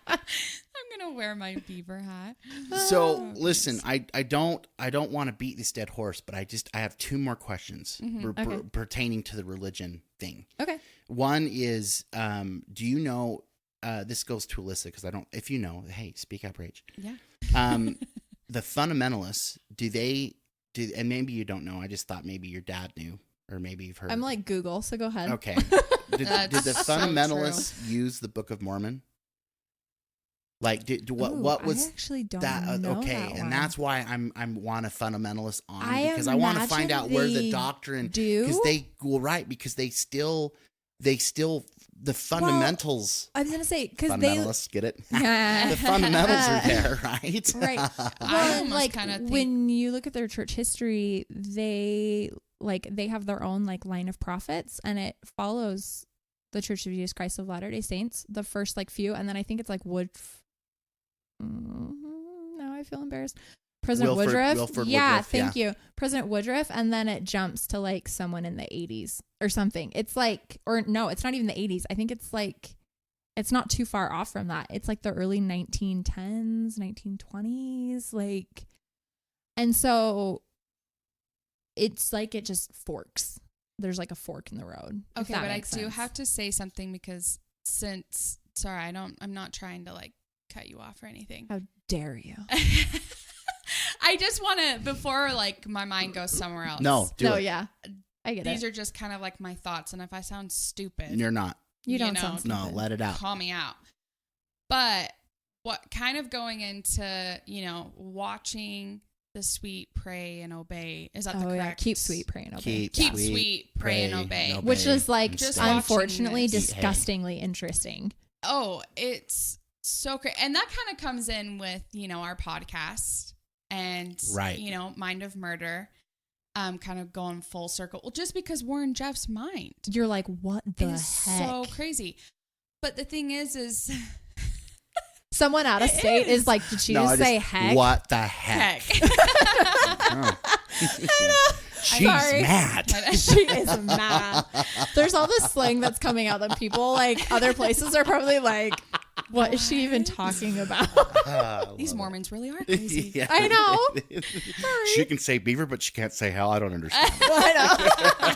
I'm going to wear my beaver hat. So listen, I don't want to beat this dead horse, but I have two more questions pertaining to the religion thing. Okay. One is, do you know, this goes to Alyssa because if you know, hey, speak up, Rach. Yeah. The fundamentalists, and maybe you don't know, I just thought maybe your dad knew, or maybe you've heard. I'm like Google, so go ahead. Okay. Did the fundamentalists use the Book of Mormon? Like, what was I actually don't that? know Okay, that and one. that's why I want a fundamentalist on because I want to find out where the doctrine because they still the fundamentals. I was gonna say because fundamentalists get it. The fundamentals are there, right? Right. Well, like when you look at their church history, they have their own like line of prophets, and it follows the Church of Jesus Christ of Latter-day Saints, the first like few, and then I think it's like now I feel embarrassed. President Woodruff. Thank you. President Woodruff. And then it jumps to like someone in the 80s or something. It's like, or no, it's not even the 80s. I think it's like, it's not too far off from that. It's like the early 1910s, 1920s. Like, and so it's like it just forks. There's like a fork in the road. Okay, but I do have to say something because I'm not trying to like cut you off or anything. How dare you? I just want to, before like my mind goes somewhere else. No, yeah. I get These are just kind of like my thoughts. And if I sound stupid. You're not. You don't sound stupid. No, let it out. Call me out. But what kind of going into, watching the sweet, pray, and obey. Is that the correct? Yeah. Keep sweet, pray, and obey. Keep sweet, pray, and obey. Which is like just unfortunately disgustingly interesting. Oh, it's so great. And that kind of comes in with, our podcast and, Mind of Murder, kind of going full circle. Well, just because we're in Jeff's mind. You're like, what the heck? So crazy. But the thing is someone out of state is like, did she just say heck? What the heck? She's mad. She is mad. There's all this slang that's coming out that people like other places are probably like, What is she even talking about? These Mormons really are crazy. Yeah. I know. She can say beaver, but she can't say hell. I don't understand.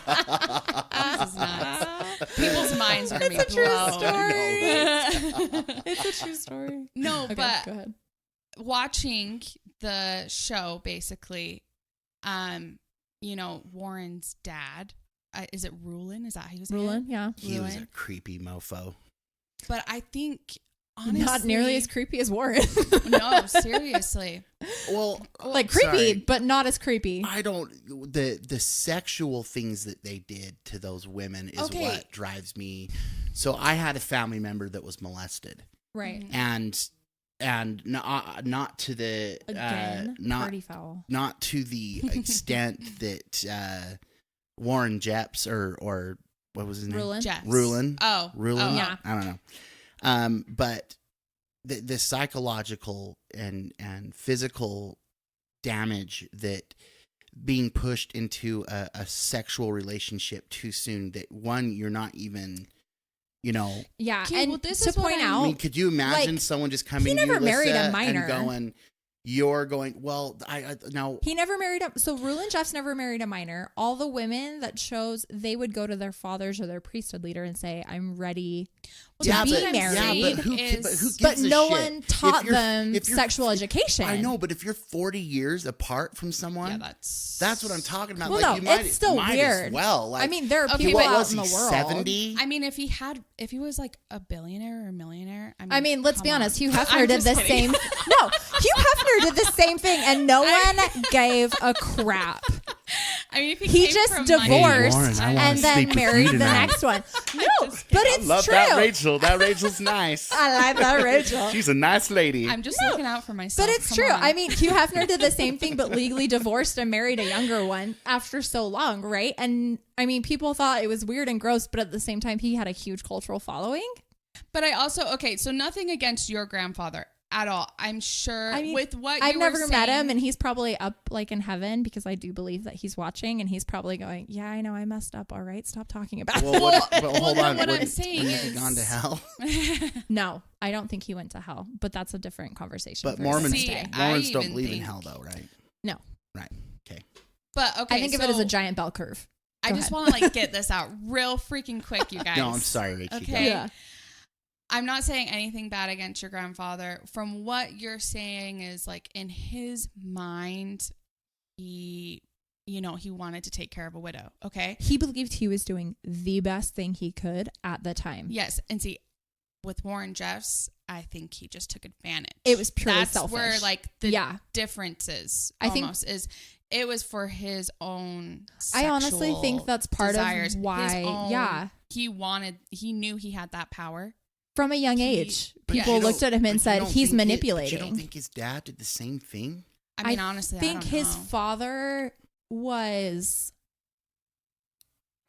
This is nuts. People's minds are going to be It's a true blown. story. It's a true story. No, Okay, but go ahead. watching the show, basically, Warren's dad, is it Rulin? Is that how he was? Rulin, yeah. He was a creepy mofo. But I think, honestly, Not nearly as creepy as Warren. No, seriously. Well, Like creepy, sorry. but not as creepy. I don't. The sexual things that they did to those women is Okay. what drives me. So I had a family member that was molested, Right. and not to the Again, not party foul. not to the extent that Warren Jeffs or what was his name? Rulin. Jess. Rulin. Oh. Rulin. Oh. Yeah. I don't know. But the psychological and physical damage that being pushed into a sexual relationship too soon, that one, you're not even, Yeah, Okay, and well, this to is what point I I out, mean, could you imagine like, someone just coming to you, never married a Alyssa, minor. and going, you're going, well, I now. he never married a. So Rulin Jeffs never married a minor. All the women that chose, they would go to their fathers or their priesthood leader and say, "I'm ready to Yeah, be but, married." yeah, but who is- gives But a no shit? one taught If you're- them if you're- sexual education. I know, but if you're 40 years apart from someone, Yeah, that's that's what I'm talking about. Well, like, no, you might, it's still might weird. As well, like, I mean, there are Okay, people but out was in he the world. 70? I mean, if he was like a billionaire or a millionaire. I mean, let's be come honest. on. Hugh Hefner I'm did just the kidding. same. No, Hugh Hefner did the same thing, and no one gave a crap. I mean, if He came just from divorced Hey, Lauren, I wanna and sleep then with married you the tonight. next one. No, just but kidding. it's love true. that Rachel. That Rachel's nice. I like that Rachel. She's a nice lady. I'm just looking out for myself. But it's Come true. on. I mean, Hugh Hefner did the same thing, but legally divorced and married a younger one after so long, right? And I mean, people thought it was weird and gross, but at the same time, he had a huge cultural following. But I also, okay, so nothing against your grandfather at all. I'm sure I mean, with what I've you never were met saying- him, and he's probably up like in heaven because I do believe that he's watching, and he's probably going, "Yeah, I know I messed up. All right, stop talking about well, it." but hold then on. what I'm Wouldn't saying he have is- gone to hell? No, I don't think he went to hell, but that's a different conversation. But for Mormons, another See, day. I Mormons don't even believe in think- hell, though, right? No, Right. Okay. But okay, I think of it as a giant bell curve. I Go just ahead. want to like get this out real freaking quick, you guys. No, I'm sorry, Rachel. Okay. Yeah. I'm not saying anything bad against your grandfather. From what you're saying is like in his mind, he wanted to take care of a widow. Okay. He believed he was doing the best thing he could at the time. Yes. And see, with Warren Jeffs, I think he just took advantage. It was purely That's selfish. where like the Yeah. difference is. I think- almost is it was for his own. I honestly sexual think that's part desires. of why. His own- Yeah. He knew he had that power. From a young age, But people you looked don't- at him and but you said don't he's think manipulating. But you don't think his dad did the same thing? I mean, honestly, I think don't his know. father was.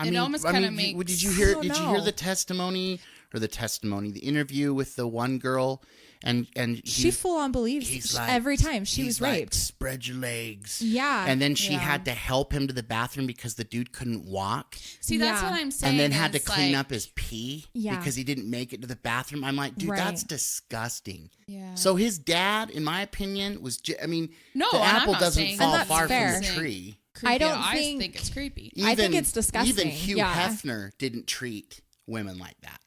It almost kinda makes- Did you hear? I don't Did you hear know. the testimony, the interview with the one girl, and She full on believes he's like, every time she he's was like, raped. spread your legs. Yeah. And then she Yeah. had to help him to the bathroom because the dude couldn't walk, See, that's Yeah. what I'm saying. and then had to is, clean like- up his pee Yeah. because he didn't make it to the bathroom. I'm like, dude, Right. that's disgusting. Yeah. So his dad, in my opinion, was. I mean, No, the and I'm apple not doesn't saying fall that's far fair. from the tree. creepy. I don't I think- it's creepy. I think it's disgusting. Even Hugh Yeah. Hefner didn't treat women like that.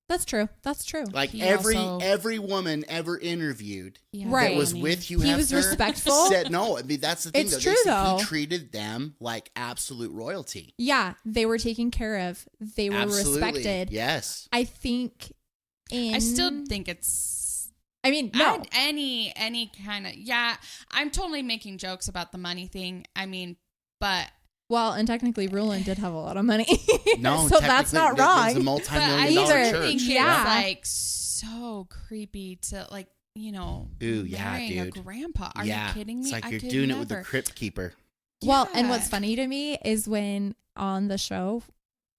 That's true. That's true. Like He every also- woman ever interviewed Yeah, Right. that was funny. with Hugh He Hefner was respectful. said no. I mean, that's the thing. It's though. They true, said though. He treated them like absolute royalty. Yeah, they were taken care of. They were Absolutely. respected. Yes. I think. I still think it's I mean, no. any kind of I'm totally making jokes about the money thing. I mean, but Well, and technically, Rulin did have a lot of money. No, so that's technically, not It was a wrong. but I multi-million just dollar Either- church. think Yeah. it's like so creepy to like Ooh, yeah, marrying dude. a grandpa. Are yeah. you kidding me? It's like I you're could doing it with the never. crypt keeper. Well, and Yeah. what's funny to me is when on the show,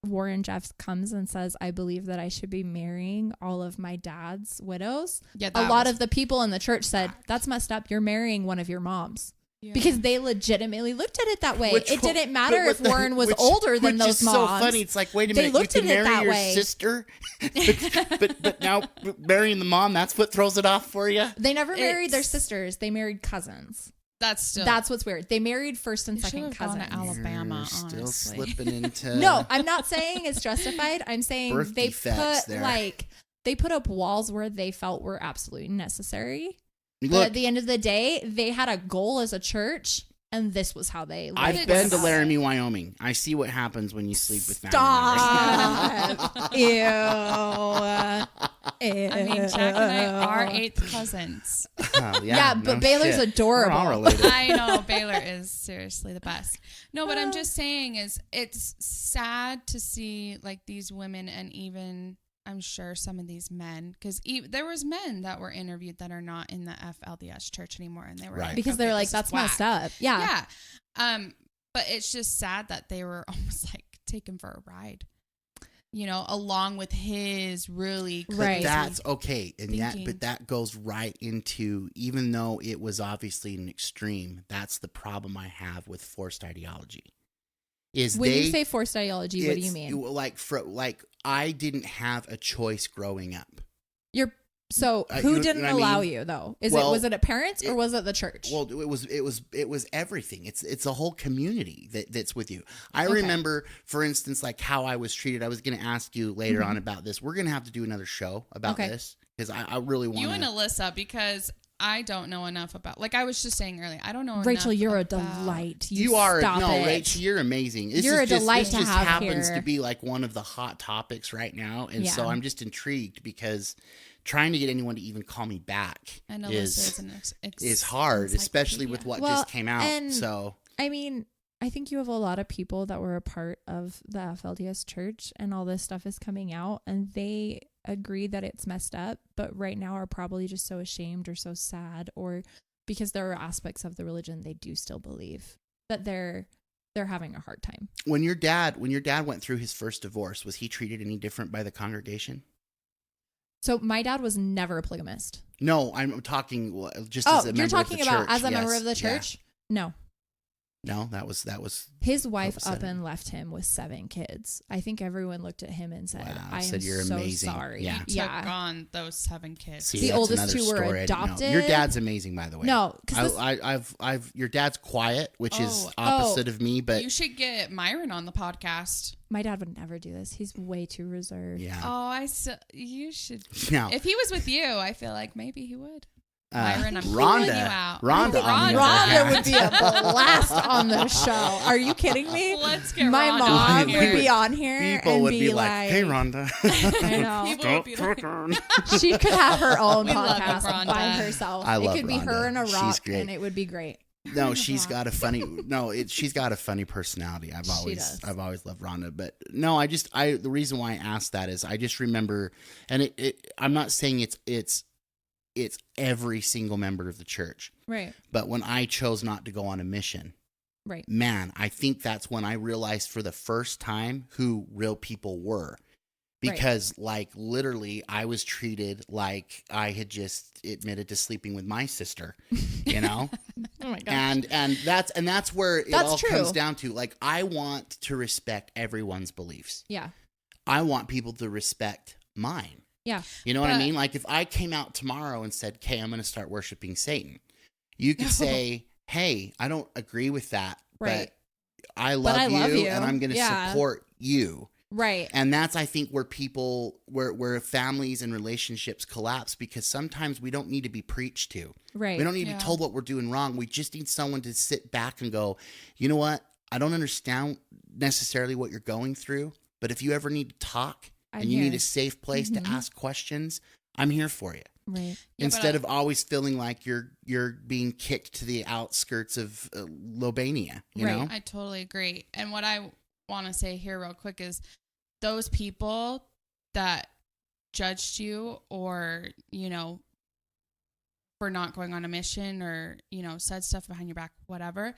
Warren Jeffs comes and says, I believe that I should be marrying all of my dad's widows. Yeah, A that lot was- of the people in the church said, that's messed up. You're marrying one of your moms. Yeah. Because they legitimately looked at it that way. Which- It didn't matter but if Warren was which- older than which those is moms. so funny. It's like, wait a They minute, you looked can at it marry that your way. sister, but now marrying the mom, that's what throws it off for you. They never married their It's- sisters. They married cousins. That's That's what's weird. They married first and You should second have gone cousins. to Alabama, You're still honestly. slipping into No, I'm not saying it's justified. I'm saying Birth they defects put there. they put up walls where they felt were absolutely necessary. But Look, at the end of the day, they had a goal as a church, and this was how they. I've it's- been to Laramie, Wyoming. I see what happens when you sleep with family Stop. Ew. I mean, Jack and I are 8th cousins. members. Yeah, but Baylor's shit. adorable. We're all related. I know Baylor is seriously the best. No, but I'm just saying is it's sad to see like these women and even I'm sure some of these men because there was men that were interviewed that are not in the FLDS church anymore, and they were Right. like, Because okay, they're like, this is that's whack. messed up. Yeah. Yeah. But it's just sad that they were almost like taken for a ride, you know, along with his really But Right. that's okay, and thinking. but that goes right into, even though it was obviously an extreme, that's the problem I have with forced ideology. Is When they you say forced ideology, what do you it's mean? like I didn't have a choice growing up. So you who know didn't what I allow mean? you though? Was it a parents or was it the church? Well, it was everything. It's a whole community that's with you. I Okay. remember, for instance, like how I was treated. I was going to ask you later on about this. We're going to have to do another show about Okay. this because I really want You and Alyssa, because I don't know enough about. Like I was just saying earlier, I don't know. Rachel, enough you're a about- delight. You are stop no, it. Rachel. You're amazing. This You're is a just, delight this to just have happens here. to be like one of the hot topics right now, and so Yeah. I'm just intrigued because trying to get anyone to even call me back And Alyssa is an is hard, especially with what Well, just came out. and- So I mean, I think you have a lot of people that were a part of the FLDS church and all this stuff is coming out and they agree that it's messed up, but right now are probably just so ashamed or so sad or because there are aspects of the religion they do still believe that they're having a hard time. when your dad went through his first divorce, was he treated any different by the congregation? So my dad was never a polygamist. No, I'm talking just as a member you're of the talking about church. as a member Yes, of the yeah. church? No. No, that was His wife Upset up him. and left him with 7 kids. I think everyone looked at him and said, Wow, I said, am "You're so amazing." sorry. Yeah. Took on those 7 kids. See, The that's oldest another 2 were story I didn't know. adopted. Your dad's amazing, by the way. No, because I've your dad's quiet, which is Oh. opposite of me, but You should get Myron on the podcast. my dad would never do this. He's way too reserved. yeah. Oh, you should. Now, If he was with you, I feel like maybe he would. Myron, I'm calling Rhonda, you out. Rhonda, on the other Rhonda hand- would be a blast on the show. Are you kidding me? Let's get My Rhonda mom on here. would be on here People and would be like, "Hey, like, Rhonda, I know. People would be like, She could have her own We love you, podcast Rhonda. by herself. I love it could be her Rhonda. and a She's rock, great. and it would be great. No, she's got a funny. She's got a funny personality. I've does. always loved Rhonda. But no, the reason why I asked that is I just remember, and I'm not saying it's every single member of the church, Right. but when I chose not to go on a mission, Right. man, I think that's when I realized for the first time who real people were. Because, like, literally, I was treated like I had just admitted to sleeping with my sister, you know? Oh my gosh. And that's where it That's all true. comes down to. Like, I want to respect everyone's beliefs. Yeah. I want people to respect mine. Yeah. You know what I But- mean? Like, if I came out tomorrow and said, "Okay, I'm going to start worshiping Satan," you could say, "Hey, I don't agree with that, Right. but I love you, and I'm going to Yeah. support you." Right. And that's, I think, where where families and relationships collapse, because sometimes we don't need to be preached to. Right. We don't need to Yeah. be told what we're doing wrong. We just need someone to sit back and go, "You know what? I don't understand necessarily what you're going through, but if you ever need to talk I'm and you need here. a safe place to Mhm. ask questions, I'm here for you." Right. Yeah, Instead but of always feeling like you're being kicked to the outskirts of Lobania, you Right. know? I totally agree. And what I want to say here real quick is those people that judged you or, you know, for not going on a mission or, you know, said stuff behind your back, whatever,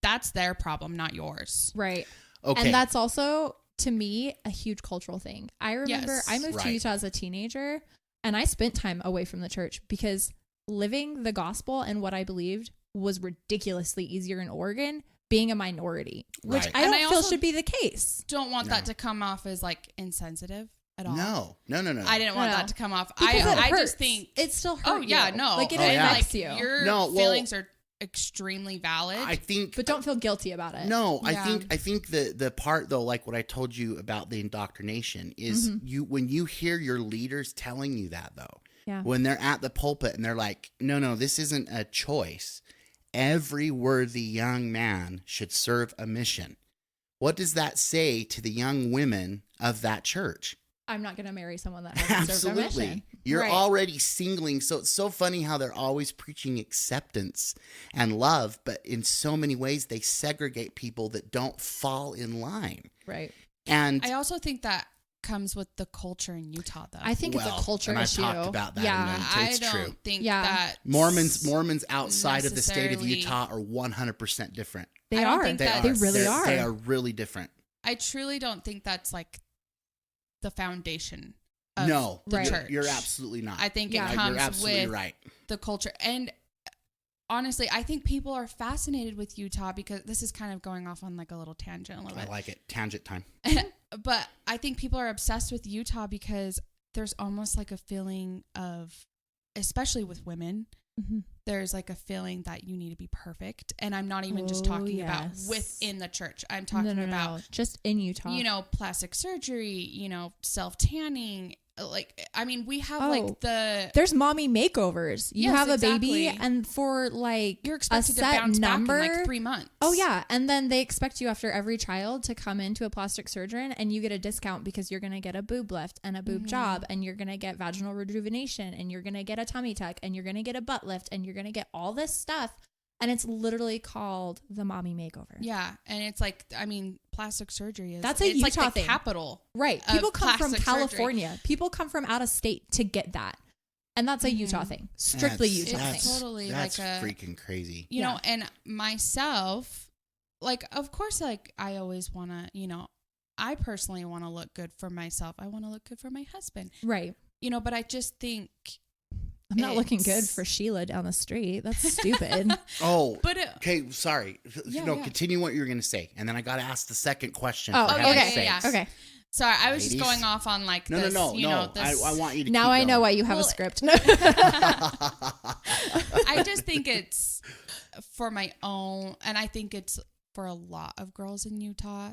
that's their problem, not yours. Right. Okay. And that's also, to me, a huge cultural thing. I remember Yes. I moved to Right. Utah as a teenager and I spent time away from the church because living the gospel and what I believed was ridiculously easier in Oregon, being a minority, which Right. I don't And I feel also should be the case. Don't want that to come off as like insensitive at all. No. I didn't want No. that to come off. Because it I hurts. just think it still hurts. Oh yeah, no. Like it Oh, yeah. affects like you. your No, well, feelings are extremely valid. I think But don't feel guilty about it. No, Yeah. I think the part though, like what I told you about the indoctrination, is when you hear your leaders telling you that though, Yeah. when they're at the pulpit and they're like, no, this isn't a choice. Every worthy young man should serve a mission. What does that say to the young women of that church? I'm not going to marry someone that hasn't served a mission. Absolutely. You're Right. already singling. So it's so funny how they're always preaching acceptance and love, but in so many ways they segregate people that don't fall in line. Right. And I also think that comes with the culture in Utah, though. I think it's a culture and I've issue. talked about that. Yeah. and I it's don't true. think Yeah. that Mormons outside of the state of necessarily- Utah are 100% different. They I don't are. think They that- They are. really They're- are. They are really different. I truly don't think that's like the foundation of No, the Right. church. you're absolutely not. I think Yeah. it comes You're absolutely with right. the culture. And honestly, I think people are fascinated with Utah because this is kind of going off on like a little tangent a little I bit. like it. Tangent time. But I think people are obsessed with Utah because there's almost like a feeling of, especially with women, Mhm. there's like a feeling that you need to be perfect. And I'm not even just Oh, talking about yes. within the church. I'm talking No. about, Just in Utah. you know, plastic surgery, self tanning. Like, I mean, we have Oh, like there's mommy makeovers. You Yes, have a baby, exactly. and for like you're a expected to set bounce number, back in like 3 months. Oh yeah, and then they expect you after every child to come into a plastic surgeon, and you get a discount because you're gonna get a boob lift and a boob job, and you're gonna get vaginal rejuvenation, and you're gonna get a tummy tuck, and you're gonna get a butt lift, and you're gonna get all this stuff, and it's literally called the mommy makeover. Yeah. And it's like, I mean, plastic surgery is, That's a it's like Utah the thing. capital. Right. of People come from plastic surgery. California. People come from out of state to get that. And that's a Utah thing. Strictly That's- Utah that's- thing. Totally That's like a, freaking crazy. you Yeah. know, and myself, like, of course, like, I always want to, I personally want to look good for myself. I want to look good for my husband, Right. but I just think, I'm not looking good It's- for Sheila down the street. That's stupid. Oh, but okay. Sorry. Yeah, no, yeah. continue what you were going to say. And then I got to ask the second question. Oh, for okay, heaven's yeah, sakes. Okay. sorry, I was just Ladies. going off on like No, this, no. this. I want you to Now keep I know going. why you have Well, a script. I just think it's for my own, and I think it's for a lot of girls in Utah.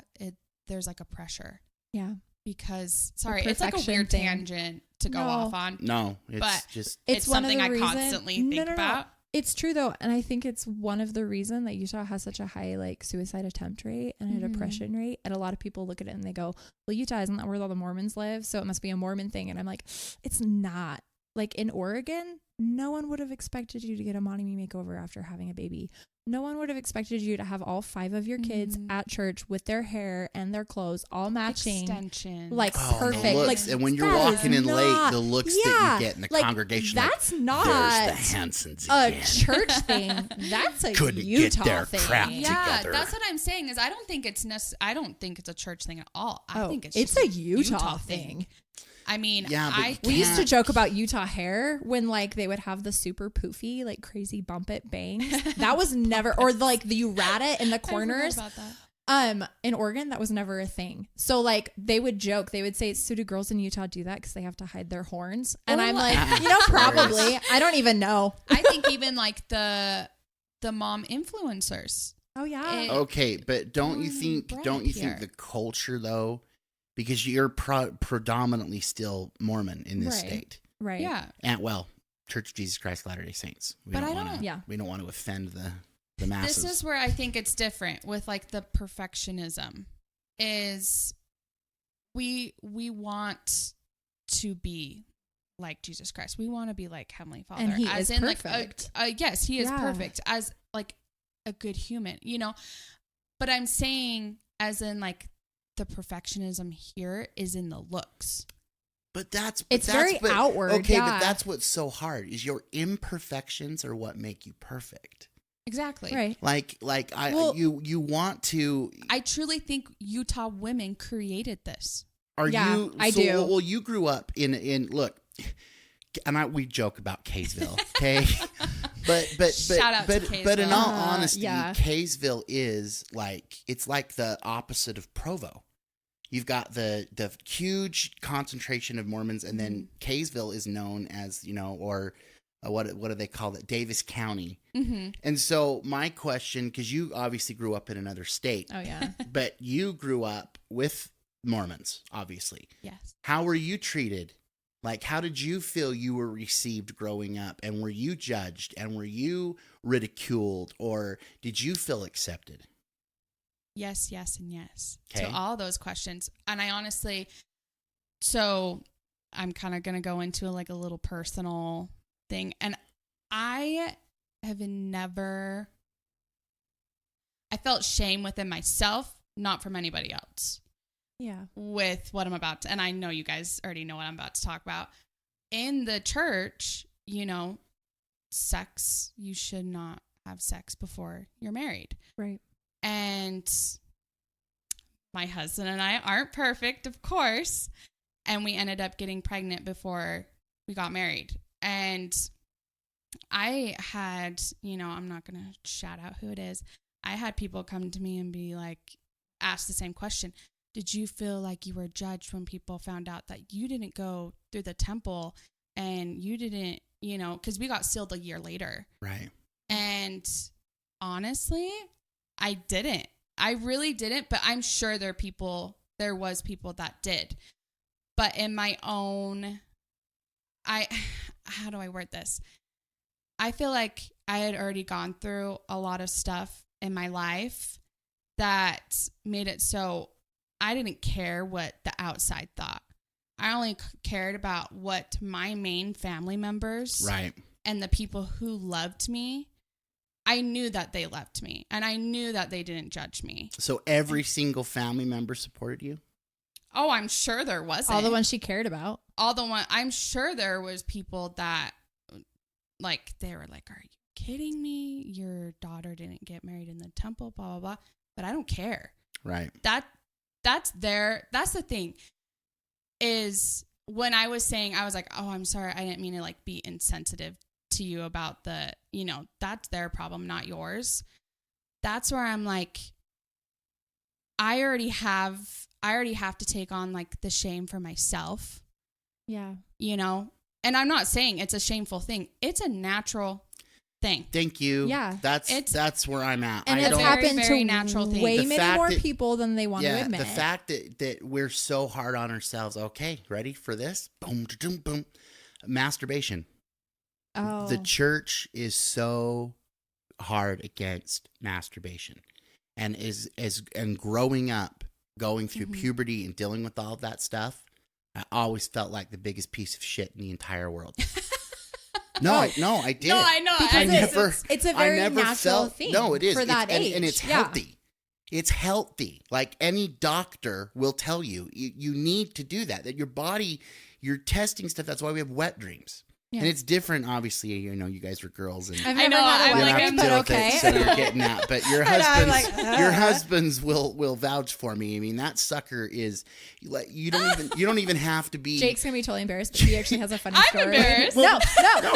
There's like a pressure Yeah. because it's like a perfection weird thing. tangent to go No. off on. No, it's But- just It's one of something the I reason- constantly No, think no, no. about. It's true though, and I think it's one of the reason that Utah has such a high like suicide attempt rate and a Mhm. depression rate. And a lot of people look at it and they go, "Well, Utah isn't that where all the Mormons live? So it must be a Mormon thing." And I'm like, it's not. Like in Oregon, no one would have expected you to get a mommy makeover after having a baby. No one would have expected you to have all 5 of your kids Mhm. at church with their hair and their clothes all matching. Extension. Like oh, and the perfect. looks. Like and when you're that is walking in late, not- the looks Yeah, that you get in the like, congregation. That's like, not there's the Hansons a again. church thing. That's a Couldn't get Utah their thing. crap yeah, together. that's what I'm saying. Is I don't think it's I don't think it's a church thing at all. I think it's it's just a Utah thing. I mean, Yeah, but We used to Can't- joke about Utah hair when like they would have the super poofy, like crazy bump it bangs. That was never, or like you rat it in the I forgot corners. about that. In Oregon, that was never a thing. So like they would joke, they would say, "So do girls in Utah do that because they have to hide their horns?" And I'm like, probably. I don't even know. I think even like the mom influencers. Oh yeah. It- Okay, but don't you Mm, think? Brad Don't you here. think the culture though, because you're predominantly still Mormon in this Right. state, Right. Yeah. and Church of Jesus Christ of Latter-day Saints. But I don't- wanna, Yeah. we don't want to offend the masses. This is where I think it's different with like the perfectionism is we want to be like Jesus Christ. We want to be like Heavenly Father. And he as is in perfect. like yes, he is Yeah. perfect as like a good human, But I'm saying as in like the perfectionism here is in the looks. But that's It's very outward, Okay, yeah. but that's what's so hard is your imperfections are what make you perfect. Exactly. Right. Like you want to. I truly think Utah women created this. Are Yeah, you? I so, do. Well, you grew up in look, and we joke about Kaysville, okay? Shout out to Kaysville. But in all honesty, yeah. Kaysville is like, it's like the opposite of Provo. You've got the huge concentration of Mormons, and then Kaysville is known as, or what do they call it? Davis County. Mm-hmm. And so my question, because you obviously grew up in another state. Oh, yeah. But you grew up with Mormons, obviously. Yes. How were you treated? Like, how did you feel you were received growing up? And were you judged? And were you ridiculed? Or did you feel accepted? Yes, yes, and yes Okay. to all those questions. And I honestly, so I'm kind of going to go into like a little personal thing. And I felt shame within myself, not from anybody else. Yeah. With what I'm about to, and I know you guys already know what I'm about to talk about. In the church, sex, you should not have sex before you're married. Right. And my husband and I aren't perfect, of course. And we ended up getting pregnant before we got married. And I had, I'm not going to shout out who it is. I had people come to me and be like, ask the same question. Did you feel like you were judged when people found out that you didn't go through the temple and you didn't, because we got sealed a year later. Right. And honestly, I didn't. I really didn't, but I'm sure there was people that did. But in my own, how do I word this? I feel like I had already gone through a lot of stuff in my life that made it so I didn't care what the outside thought. I only cared about what my main family members Right. and the people who loved me, I knew that they loved me and I knew that they didn't judge me. So every single family member supported you? Oh, I'm sure there wasn't. All the ones she cared about. I'm sure there was people that they were like, are you kidding me? Your daughter didn't get married in the temple, blah, blah, blah. But I don't care. Right. That's the thing is when I was saying, I was like, oh, I'm sorry. I didn't mean to be insensitive to you about that's their problem, not yours. That's where I'm like, I already have to take on the shame for myself. Yeah. And I'm not saying it's a shameful thing. It's a natural thing. Thank you. Yeah. That's where I'm at. And I it's don't, happened very to natural thing. way The many fact more that- people than they want to admit. the fact that we're so hard on ourselves. Okay, ready for this? Boom, boom, boom. Masturbation. Oh. The church is so hard against masturbation, and and growing up, going through puberty and dealing with all of that stuff, I always felt like the biggest piece of shit in the entire world. No, I did. No, I know. Because it's a very natural thing. No, it is for that age, and it's healthy. It's healthy. Like any doctor will tell you, you need to do that. That your body, you're testing stuff. That's why we have wet dreams. Yeah. And it's different, obviously. You guys are girls, and I've I never know, had a I'm you wedding, don't have to but deal with okay. it, so you're getting that. But your I know, I'm husbands, like, your husbands will vouch for me. I mean, that sucker is you don't even have to be. Jake's gonna be totally embarrassed, but he actually has a funny I'm story. embarrassed. No,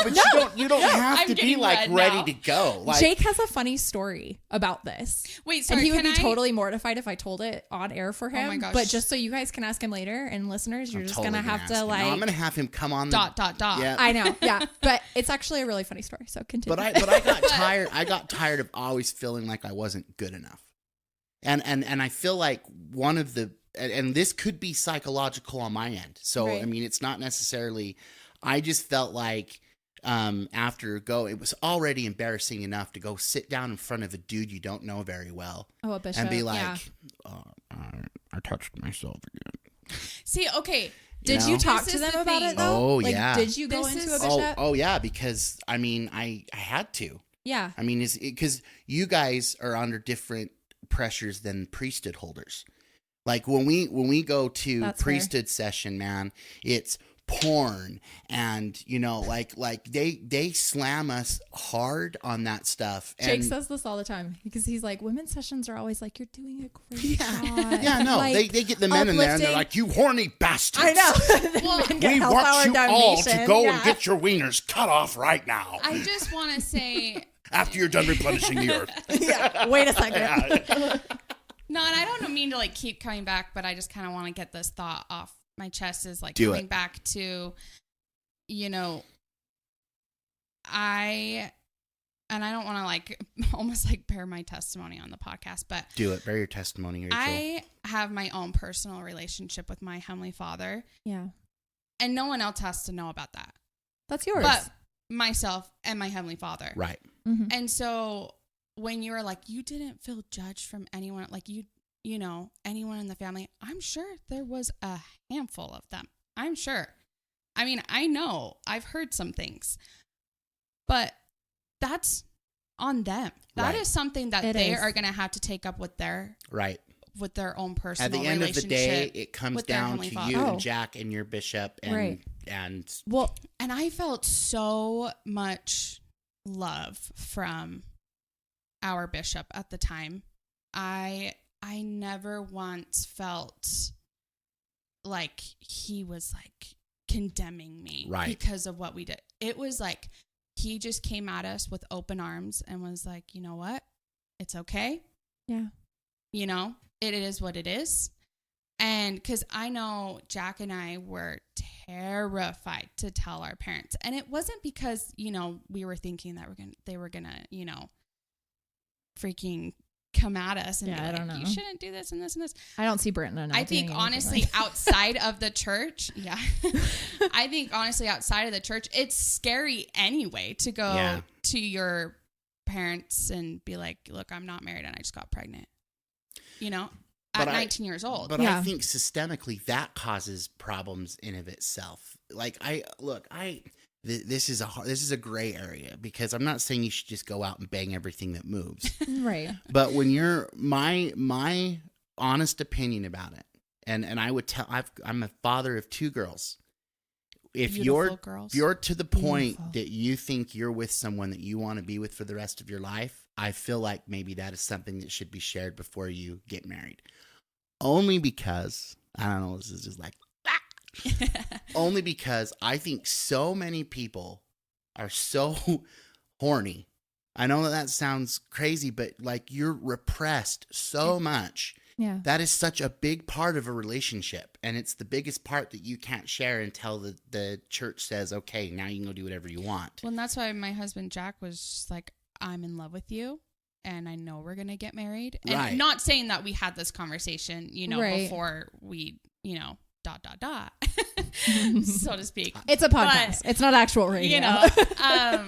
But you don't have I'm to be getting red ready now. to go. Like, Jake has a funny story about this. Wait, sorry. And he would can be I- totally mortified if I told it on air for him. my gosh. But just so you guys can ask him later, and listeners, you're I'm just totally gonna have ask to him. No, I'm gonna have him come on. ... Yeah. I know, yeah. But it's actually a really funny story. So continue. But I got tired. I got tired of always feeling like I wasn't good enough, and I feel like one of the and this could be psychological on my end. So Right. I mean, it's not necessarily. I just felt like it was already embarrassing enough to go sit down in front of a dude you don't know very well a bishop, and be like, yeah. I touched myself again. See, okay. Did know? you talk This to is them the about thing. it though? Oh, like, yeah. Did you go This into a is- bishop? Oh yeah, because I mean, I had to. Yeah. I mean, because you guys are under different pressures than priesthood holders. Like when we go to That's priesthood session, man, it's porn and like they slam us hard on that stuff. Jake And says this all the time because he's like, women's sessions are always like, you're doing a great job. yeah, no, like, they get the men in there and they're uplifting. like, you horny bastards. I know. Well, We want you all to go and get your wieners cut off right now I just want to say, after you're done replenishing the earth. Yeah, wait a second. no, and I don't mean to like keep coming back, but I just kind of want to get this thought off my chest is like Do coming it. back to, I don't want to like almost like bear my testimony on the podcast, but Do it. Bear your testimony, Rachel. I have my own personal relationship with my Heavenly Father, Yeah, and no one else has to know about that, that's yours. but myself and my Heavenly Father. Right. Mhm. And so when you were like, you didn't feel judged from anyone, like anyone in the family, I'm sure there was a handful of them. I'm sure. I mean, I know I've heard some things, but that's on them. That Right. is something that It they is. are going to have to take up with their Right. own personal At the end of the day, relationship it comes with their down Heavenly to Father. you Oh. and Jack and your bishop and Right. and Well, And I felt so much love from our bishop at the time. I never once felt like he was like condemning me Right. because of what we did. It was like he just came at us with open arms and was like, you know what? It's okay. yeah. It is what it is. And because I know Jack and I were terrified to tell our parents. And it wasn't because, we were thinking that they were going to, freaking come at us and Yeah, be I like, don't know. you shouldn't do this and this and this. I don't see Britton. I think honestly, outside of the church, yeah. I think honestly, outside of the church, it's scary anyway to go Yeah. to your parents and be like, look, I'm not married and I just got pregnant. At But 19 years old. But Yeah. I think systemically that causes problems in of itself. Like this is a gray area because I'm not saying you should just go out and bang everything that moves. Right. But when you're my honest opinion about it, and I would tell I'm a father of 2 girls. If Beautiful girls. you're to the point Beautiful. that you think you're with someone that you want to be with for the rest of your life, I feel like maybe that is something that should be shared before you get married. Only because, I don't know, this is just like, only because I think so many people are so horny. I know that sounds crazy, but like you're repressed so much. Yeah. That is such a big part of a relationship. And it's the biggest part that you can't share until the church says, okay, now you can go do whatever you want. Well, and that's why my husband Jack was just like, I'm in love with you and I know we're going to get married. And Right. not saying that we had this conversation, Right. before we, so to speak. It's a podcast. It's not actual radio.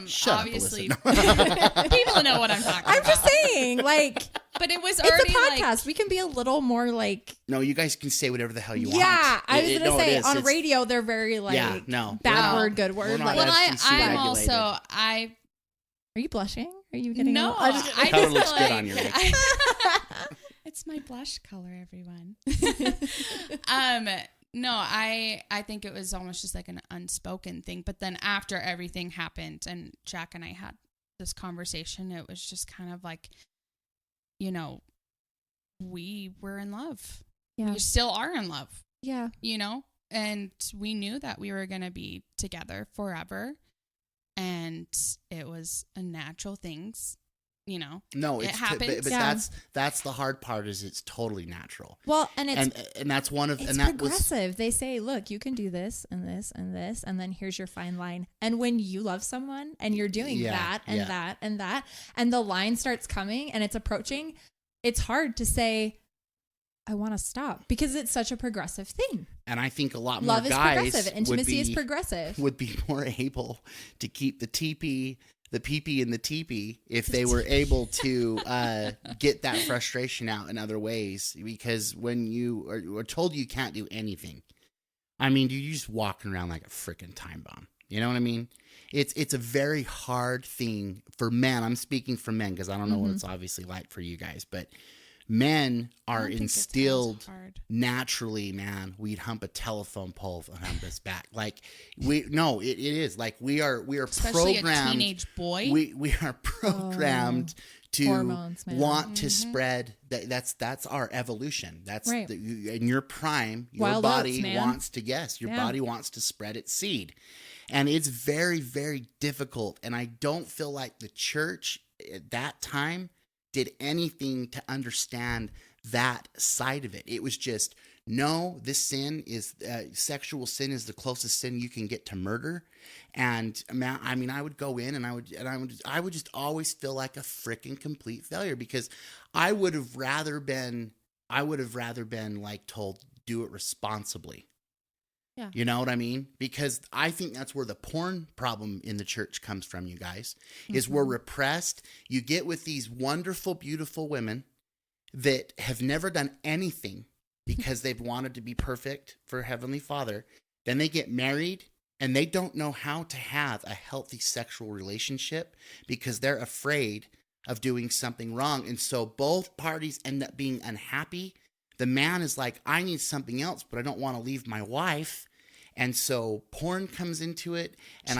Shut obviously up, Alyssa. people know what I'm talking I'm about. just saying, like, But it was it's already a podcast. like, We can be a little more like, No, you guys can say whatever the hell you want. yeah. I was It- gonna no, it say is. on It's- radio they're very like, Yeah, no. bad We're word, not- good word. we're not Like, as well, FCC I'm regulated. also, are you blushing? Are you getting? no, I just, I Color just looks good like, on you, Rick. it's my blush color, everyone. No, I think it was almost just like an unspoken thing. But then after everything happened and Jack and I had this conversation, it was just kind of like, we were in love. yeah, We still are in love, yeah. and we knew that we were going to be together forever. And it was a natural things, No, It it's happens. but Yeah. that's the hard part is it's totally natural. Well, and it's And that's one of it's and that was progressive. They say, look, you can do this and this and this, and then here's your fine line. And when you love someone and you're doing Yeah, that and yeah. that and that, and the line starts coming and it's approaching, it's hard to say, I want to stop because it's such a progressive thing. and I think a lot more Love is guys progressive. Intimacy is would be, progressive. would be more able to keep the pee-pee in the teepee if they were able to get that frustration out in other ways. Because when you are told you can't do anything, I mean, you're just walking around like a freaking time bomb. You know what I mean? It's a very hard thing for men. I'm speaking for men because I don't know what it's obviously like for you guys, but Men I are don't think it's as instilled hard. naturally, man. We'd hump a telephone pole and hump us back. Like it is like we are Especially programmed. a teenage boy. We are programmed to Hormones, man. want to spread. That's our evolution. That's Right. In your prime, your Wild body oats, man. wants to your Yeah. body wants to spread its seed, and it's very, very difficult. And I don't feel like the church at that time did anything to understand that side of it. It was just, no, this sin is sexual sin is the closest sin you can get to murder. And I mean, I would go in and I would just always feel like a freaking complete failure, because I would have rather been like told, do it responsibly. Yeah. You know what I mean? Because I think that's where the porn problem in the church comes from, you guys, is we're repressed. You get with these wonderful, beautiful women that have never done anything because they've wanted to be perfect for Heavenly Father. Then they get married and they don't know how to have a healthy sexual relationship because they're afraid of doing something wrong. And so both parties end up being unhappy. The man is like, I need something else, but I don't want to leave my wife. And so porn comes into it, and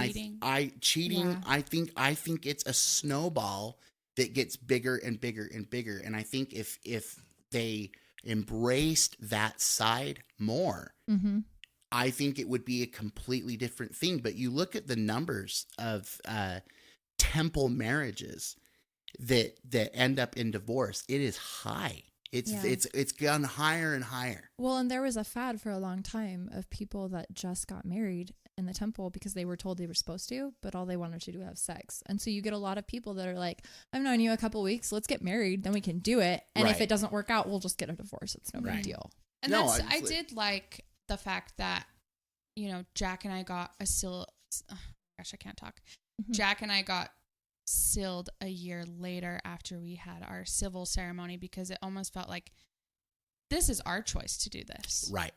cheating. Yeah. I think it's a snowball that gets bigger and bigger and bigger. And I think if they embraced that side more, I think it would be a completely different thing. But you look at the numbers of temple marriages that end up in divorce, it is high. It's gone higher and higher. Well, and there was a fad for a long time of people that just got married in the temple because they were told they were supposed to, but all they wanted to do was have sex. And so you get a lot of people that are like, I've known you a couple weeks, let's get married, then we can do it. And if Right. it doesn't work out, we'll just get a divorce. It's no Right. big deal. And No, I did like the fact that, Jack and I got a seal. Oh, gosh, I can't talk. Jack and I got sealed a year later after we had our civil ceremony, because it almost felt like this is our choice to do this. Right.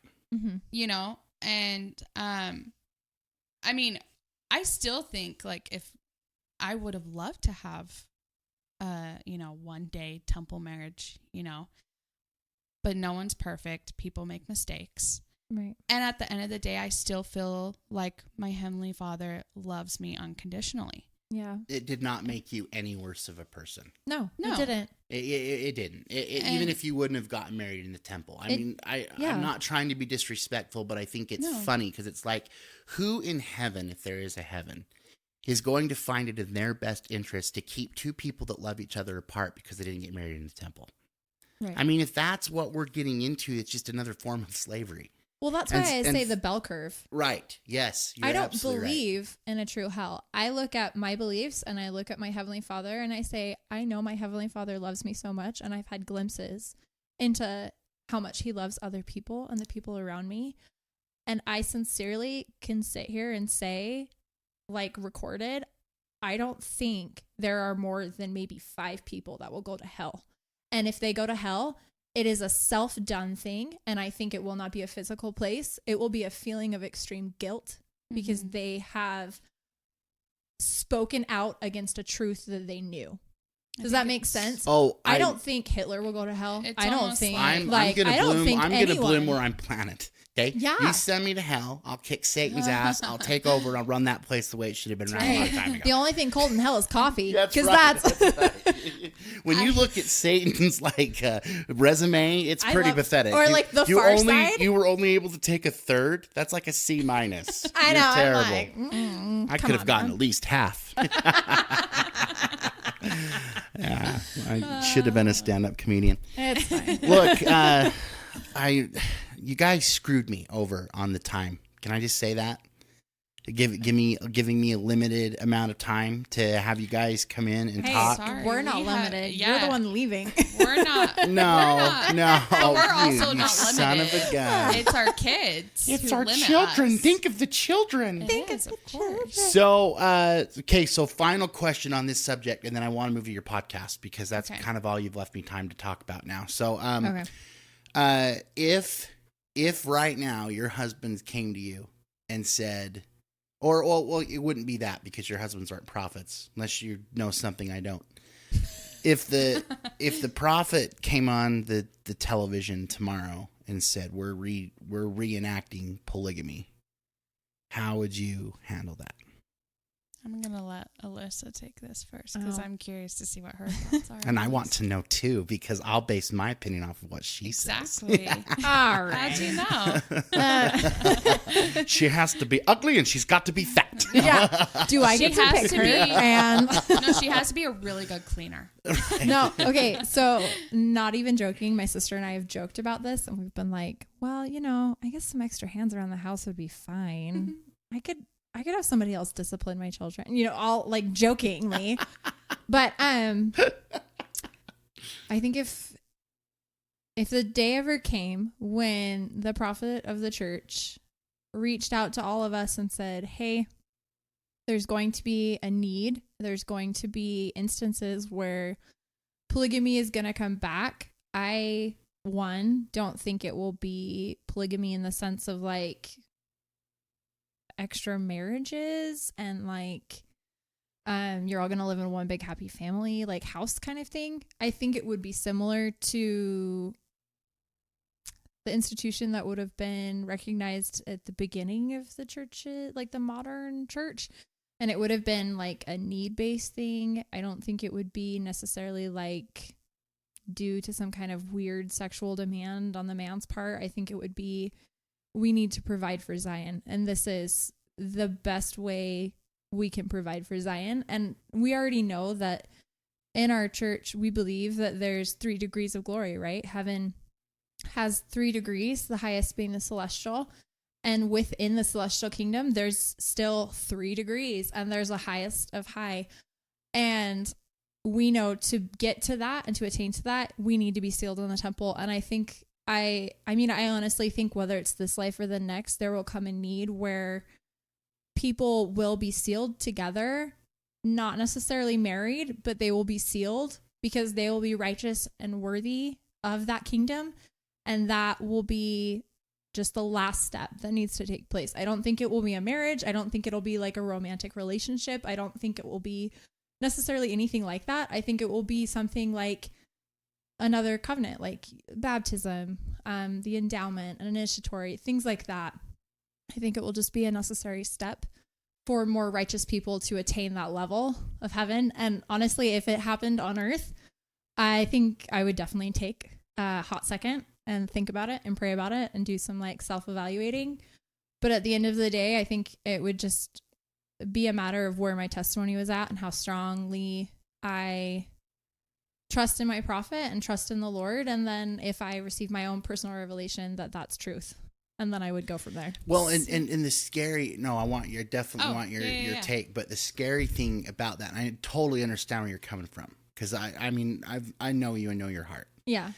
And I mean, I still think like if I would have loved to have 1 day temple marriage, but no one's perfect. People make mistakes. Right. And at the end of the day, I still feel like my Heavenly Father loves me unconditionally. Yeah. It did not make you any worse of a person. No, No. it didn't. It didn't. Even if you wouldn't have gotten married in the temple. I'm not trying to be disrespectful, but I think it's funny because it's like, who in heaven, if there is a heaven, is going to find it in their best interest to keep two people that love each other apart because they didn't get married in the temple? Right. I mean, if that's what we're getting into, it's just another form of slavery. Well, that's why I say the bell curve. Right. Yes. I don't believe in a true hell. I look at my beliefs and I look at my Heavenly Father and I say, I know my Heavenly Father loves me so much, and I've had glimpses into how much he loves other people and the people around me. And I sincerely can sit here and say, like recorded, I don't think there are more than maybe 5 people that will go to hell. And if they go to hell, it is a self-done thing, and I think it will not be a physical place. It will be a feeling of extreme guilt because they have spoken out against a truth that they knew. Does that make sense? Oh, I don't think Hitler will go to hell. I don't think I'm gonna bloom where I'm planted. Okay. Yeah. You send me to hell, I'll kick Satan's ass. I'll take over and I'll run that place the way it should have been run a long time ago. The only thing cold in hell is coffee. That's Because right. that's right. When you look at Satan's resume, it's pretty pathetic. Or like the far side. You were only able to take a third. That's like a C-. I You're know. terrible. I'm like, I could have gotten at least half. Yeah, I should have been a stand-up comedian. It's fine. Look, you guys screwed me over on the time. Can I just say that? Giving me a limited amount of time to have you guys come in and talk. Sorry. We're not limited. You're the one leaving. We're not. No. But we're also you not son limited. of a gun. It's our kids. It's who our limit children. us. Think of the children. It is, of course. So, so final question on this subject, and then I want to move to your podcast because that's kind of all you've left me time to talk about now. So, if right now your husband came to you and said, well, it wouldn't be that because your husbands aren't prophets, unless you know something I don't. if the prophet came on the television tomorrow and said we're reenacting polygamy, how would you handle that? I'm going to let Alyssa take this first because Oh. I'm curious to see what her thoughts are. And I want to know too, because I'll base my opinion off of what she says. Exactly. All right. How'd you know? She has to be ugly and she's got to be fat. Yeah. Do I She get to has pick to her? be- And No, she has to be a really good cleaner. no, okay. So not even joking. My sister and I have joked about this, and we've been like, well, I guess some extra hands around the house would be fine. I could have somebody else discipline my children, all like jokingly. But I think if the day ever came when the prophet of the church reached out to all of us and said, hey, there's going to be a need, there's going to be instances where polygamy is going to come back, I, don't think it will be polygamy in the sense of like extra marriages and like you're all going to live in one big happy family, like house kind of thing. I think it would be similar to the institution that would have been recognized at the beginning of the church, like the modern church. And it would have been like a need-based thing. I don't think it would be necessarily like due to some kind of weird sexual demand on the man's part. I think it would be, we need to provide for Zion. And this is the best way we can provide for Zion. And we already know that in our church, we believe that there's 3 degrees of glory, right? Heaven has 3 degrees, the highest being the celestial. And within the celestial kingdom, there's still 3 degrees, and there's a highest of high. And we know to get to that and to attain to that, we need to be sealed in the temple. And I think, I honestly think whether it's this life or the next, there will come a need where people will be sealed together, not necessarily married, but they will be sealed because they will be righteous and worthy of that kingdom. And that will be just the last step that needs to take place. I don't think it will be a marriage. I don't think it'll be like a romantic relationship. I don't think it will be necessarily anything like that. I think it will be something like another covenant, like baptism, the endowment, an initiatory, things like that. I think it will just be a necessary step for more righteous people to attain that level of heaven. And honestly, if it happened on earth, I think I would definitely take a hot second and think about it and pray about it and do some like self-evaluating. But at the end of the day, I think it would just be a matter of where my testimony was at and how strongly I trust in my prophet and trust in the Lord. And then if I receive my own personal revelation that that's truth, and then I would go from there. Well, and the scary, no, I definitely want your yeah. take, but the scary thing about that, and I totally understand where you're coming from, because I know you and know your heart. Yeah.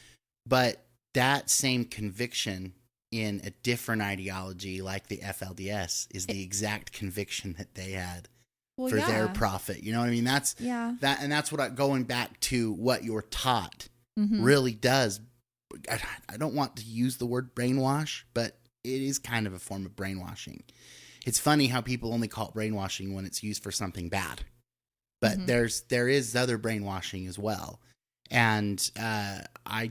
But that same conviction in a different ideology like the FLDS is the exact conviction that they had for their prophet. You know what I mean? That's what going back to what you're taught really does. I don't want to use the word brainwash, but it is kind of a form of brainwashing. It's funny how people only call it brainwashing when it's used for something bad, but there is other brainwashing as well. And I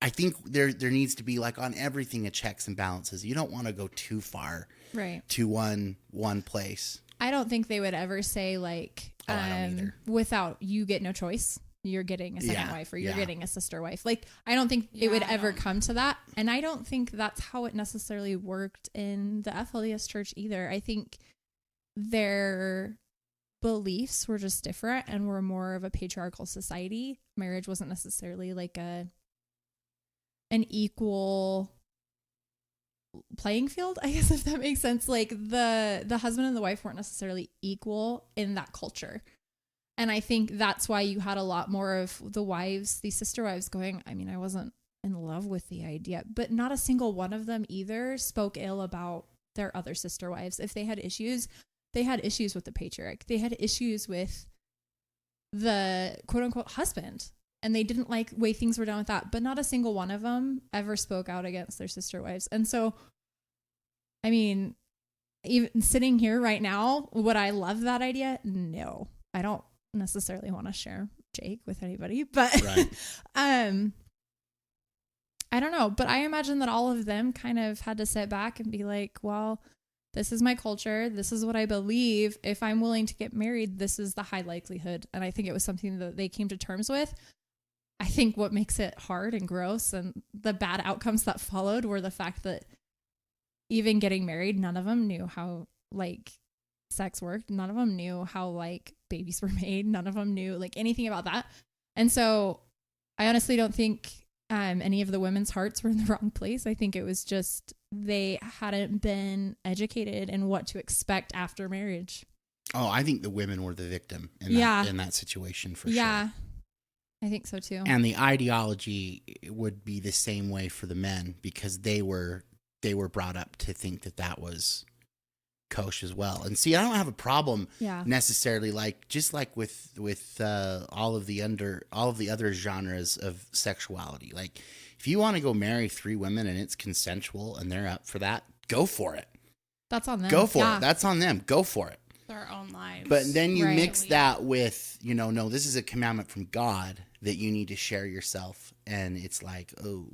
think there needs to be, like, on everything, a checks and balances. You don't want to go too far to one place. I don't think they would ever say like, I don't either. Without you get no choice, you're getting a second wife or you're getting a sister wife. Like, I don't think it would ever come to that. And I don't think that's how it necessarily worked in the FLDS church either. I think their beliefs were just different and were more of a patriarchal society. Marriage wasn't necessarily like an equal playing field, I guess, if that makes sense. Like the husband and the wife weren't necessarily equal in that culture. And I think that's why you had a lot more of the wives, these sister wives going, I mean, I wasn't in love with the idea, but not a single one of them either spoke ill about their other sister wives. If they had issues, they had issues with the patriarch. They had issues with the quote unquote husband, and they didn't like the way things were done with that, but not a single one of them ever spoke out against their sister wives. And so, I mean, even sitting here right now, would I love that idea? No, I don't. necessarily want to share Jake with anybody, but Right. I don't know, but I imagine that all of them kind of had to sit back and be like, well, this is my culture. This is what I believe. If I'm willing to get married, this is the high likelihood. And I think it was something that they came to terms with. I think what makes it hard and gross and the bad outcomes that followed were the fact that even getting married, none of them knew how like sex worked. None of them knew how like babies were made. None of them knew like anything about that. And so I honestly don't think any of the women's hearts were in the wrong place. I think it was just they hadn't been educated in what to expect after marriage. Oh, I think the women were the victim in that situation for sure. Yeah, I think so too. And the ideology would be the same way for the men because they were brought up to think that was kosher as well. And see, I don't have a problem necessarily just like with all of the other genres of sexuality. Like if you want to go marry 3 women and it's consensual and they're up for that, go for it. That's on them. Go for it. That's on them. Go for it. Their own lives. But then you Right. mix that with, no, this is a commandment from God that you need to share yourself. And it's like, oh.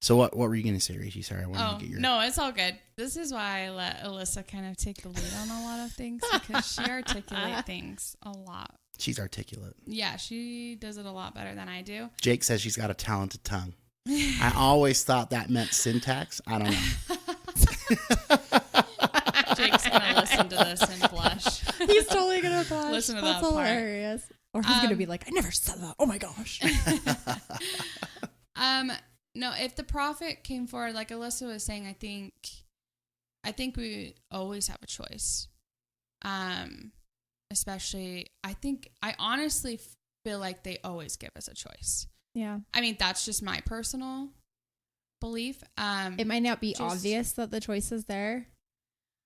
So what were you going to say, Rachel? Sorry, I wanted to get your... No, it's all good. This is why I let Alyssa kind of take the lead on a lot of things because she articulates things a lot. She's articulate. Yeah, she does it a lot better than I do. Jake says she's got a talented tongue. I always thought that meant syntax. I don't know. Jake's going to listen to this and blush. He's totally going to blush. Listen to That's that part. hilarious. Or he's going to be like, I never said that. Oh my gosh. No, if the prophet came forward, like Alyssa was saying, I think we always have a choice. Especially, I honestly feel like they always give us a choice. Yeah. I mean, that's just my personal belief. It might not be obvious that the choice is there,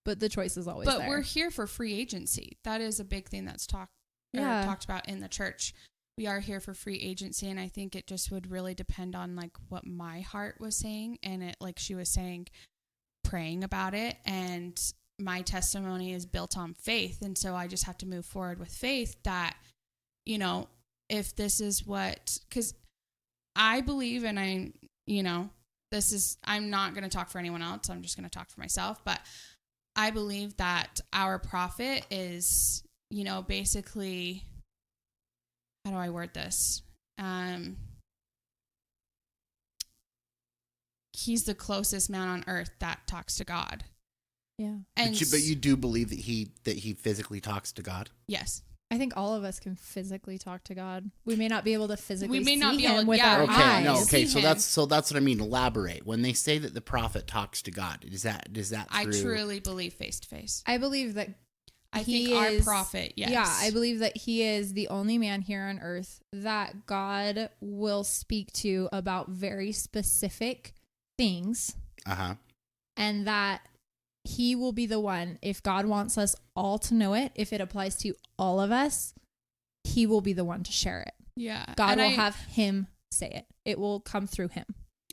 but the choice is always there. But we're here for free agency. That is a big thing that's talked about in the church. We are here for free agency, and I think it just would really depend on like what my heart was saying, and it like she was saying, praying about it, and my testimony is built on faith, and so I just have to move forward with faith that, if this is what, because I believe, and I'm not going to talk for anyone else, I'm just going to talk for myself, but I believe that our prophet is, basically, how do I word this? He's the closest man on earth that talks to God. Yeah. And But you do believe that he physically talks to God? yes. I think all of us can physically talk to God. We may not be able to physically We may not see be able him to- with yeah, our Okay, eyes. no, okay. See So him. that's what I mean. Elaborate. When they say that the prophet talks to God, does that I through... truly believe face to face. I believe that I he think our is- prophet, yes. Yeah, I believe that he is the only man here on earth that God will speak to about very specific things, and that he will be the one, if God wants us all to know it, if it applies to all of us, he will be the one to share it. Yeah. God And will I- have him say it. It will come through him.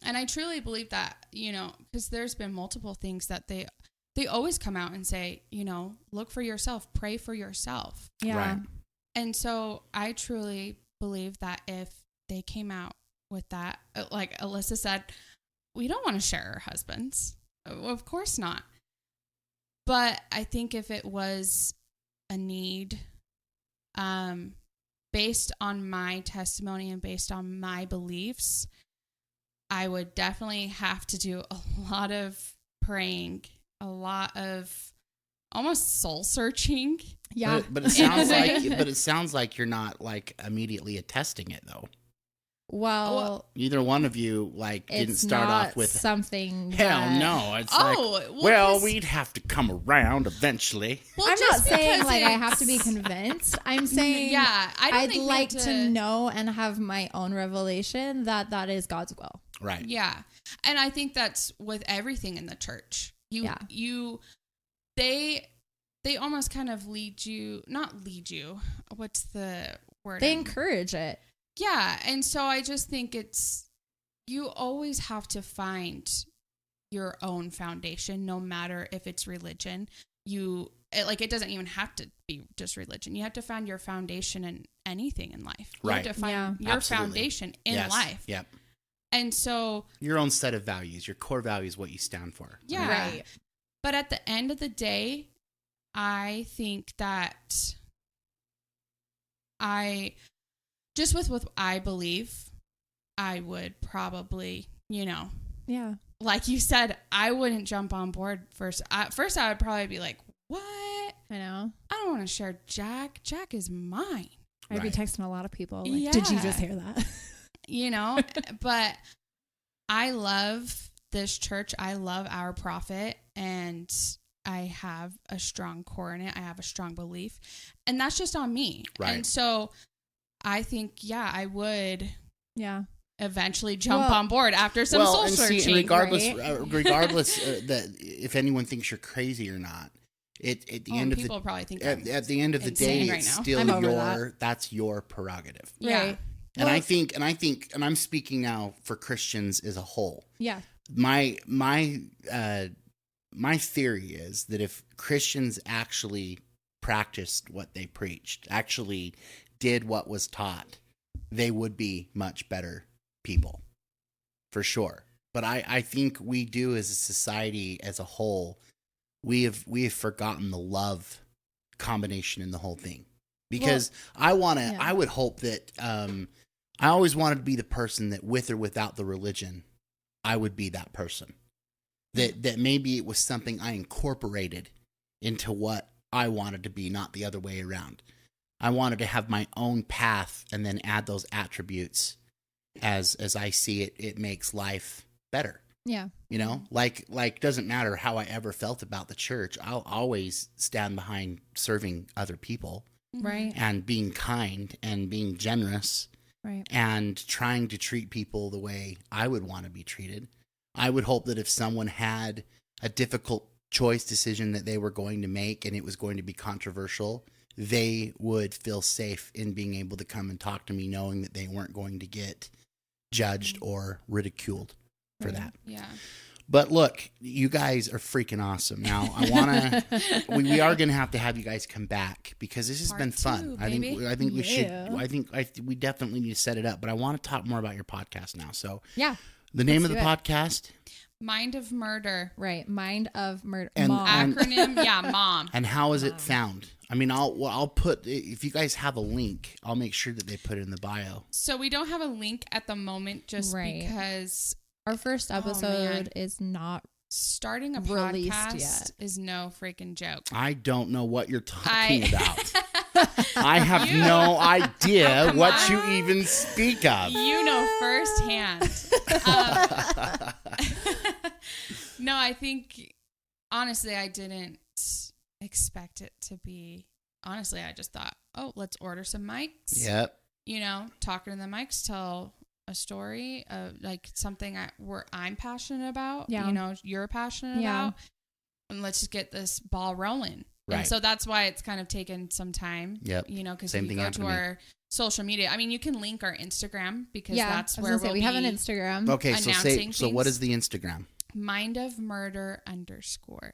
And I truly believe that, because there's been multiple things that they always come out and say, look for yourself, pray for yourself. Yeah. Right. And so I truly believe that if they came out with that, like Alyssa said, we don't want to share our husbands. Of course not. But I think if it was a need, based on my testimony and based on my beliefs, I would definitely have to do a lot of praying, a lot of almost soul searching. Yeah. But it sounds like you're not like immediately attesting it though. Well, Neither one of you didn't it's start not off with something. hell that- no. It's well, we'd have to come around eventually. Well, I'm not just saying because like I have to be it's- convinced. I'm saying Yeah, I don't I'd think we like have to know and have my own revelation that is God's will. Right. Yeah. And I think that's with everything in the church. They almost kind of not lead you. What's the word? They encourage it. Yeah. And so I just think you always have to find your own foundation, no matter if it's religion. it doesn't even have to be just religion. You have to find your foundation in anything in life. You Right. have to find your foundation in life. Yep. And so Your own set of values, your core values, what you stand for. yeah. Right. But at the end of the day, I think that just with what I believe, I would probably, Yeah. like you said, I wouldn't jump on board first. First, I would probably be like, what? I know. I don't want to share Jack. Jack is mine. I'd be Right. texting a lot of people. Like, Yeah. did you just hear that? But I love this church. I love our prophet, and I have a strong core in it. I have a strong belief, and that's just on me. Right. And so I think, I would Yeah. eventually jump on board after some soul and searching. see, regardless, right? regardless that if anyone thinks you're crazy or not, at the end of people the probably think at the end of the insane day, right it's now. still I'm over that's your prerogative. Yeah. Right. And Well- I think, and I'm speaking now for Christians as a whole. Yeah. My theory is that if Christians actually practiced what they preached, actually did what was taught, they would be much better people, for sure. But I think we do as a society as a whole, we have forgotten the love combination in the whole thing. Because I would hope that I always wanted to be the person that, with or without the religion, I would be that person. That maybe it was something I incorporated into what I wanted to be, not the other way around. I wanted to have my own path and then add those attributes as I see it. It makes life better. Yeah. Like doesn't matter how I ever felt about the church. I'll always stand behind serving other people Right. and being kind and being generous Right. and trying to treat people the way I would want to be treated. I would hope that if someone had a difficult choice decision that they were going to make and it was going to be controversial, they would feel safe in being able to come and talk to me knowing that they weren't going to get judged or ridiculed for Right. that. Yeah. But look, you guys are freaking awesome. Now, I want to, we are going to have you guys come back because this has Part been fun. two, I think we should, Yeah. we definitely need to set it up, but I want to talk more about your podcast now. So Yeah. the name Let's of the do it. podcast Mind of Murder. Right. Mind of murder. And- Mom. and- Acronym, Mom. and how is it found? I mean, I'll put, if you guys have a link, I'll make sure that they put it in the bio. So we don't have a link at the moment just Right. because Our first man. episode is not. starting a Released podcast yet. is no freaking joke. I don't know what you're talking I- about. I have You- no idea Come what on. you even speak of. You know firsthand. No, I think, honestly, I didn't expect it to be. Honestly, I just thought, let's order some mics. Yep. Talk into the mics, tell a story of like something I'm passionate about. Yeah. You're passionate Yeah. about. And let's just get this ball rolling. Right. And so that's why it's kind of taken some time. Yep. Because Same you thing go happened to to me. our social media. I mean, you can link our Instagram because Yeah. that's I was where gonna say, we have an Instagram. Okay, so announcing so what things. is the Instagram? Mind of Murder _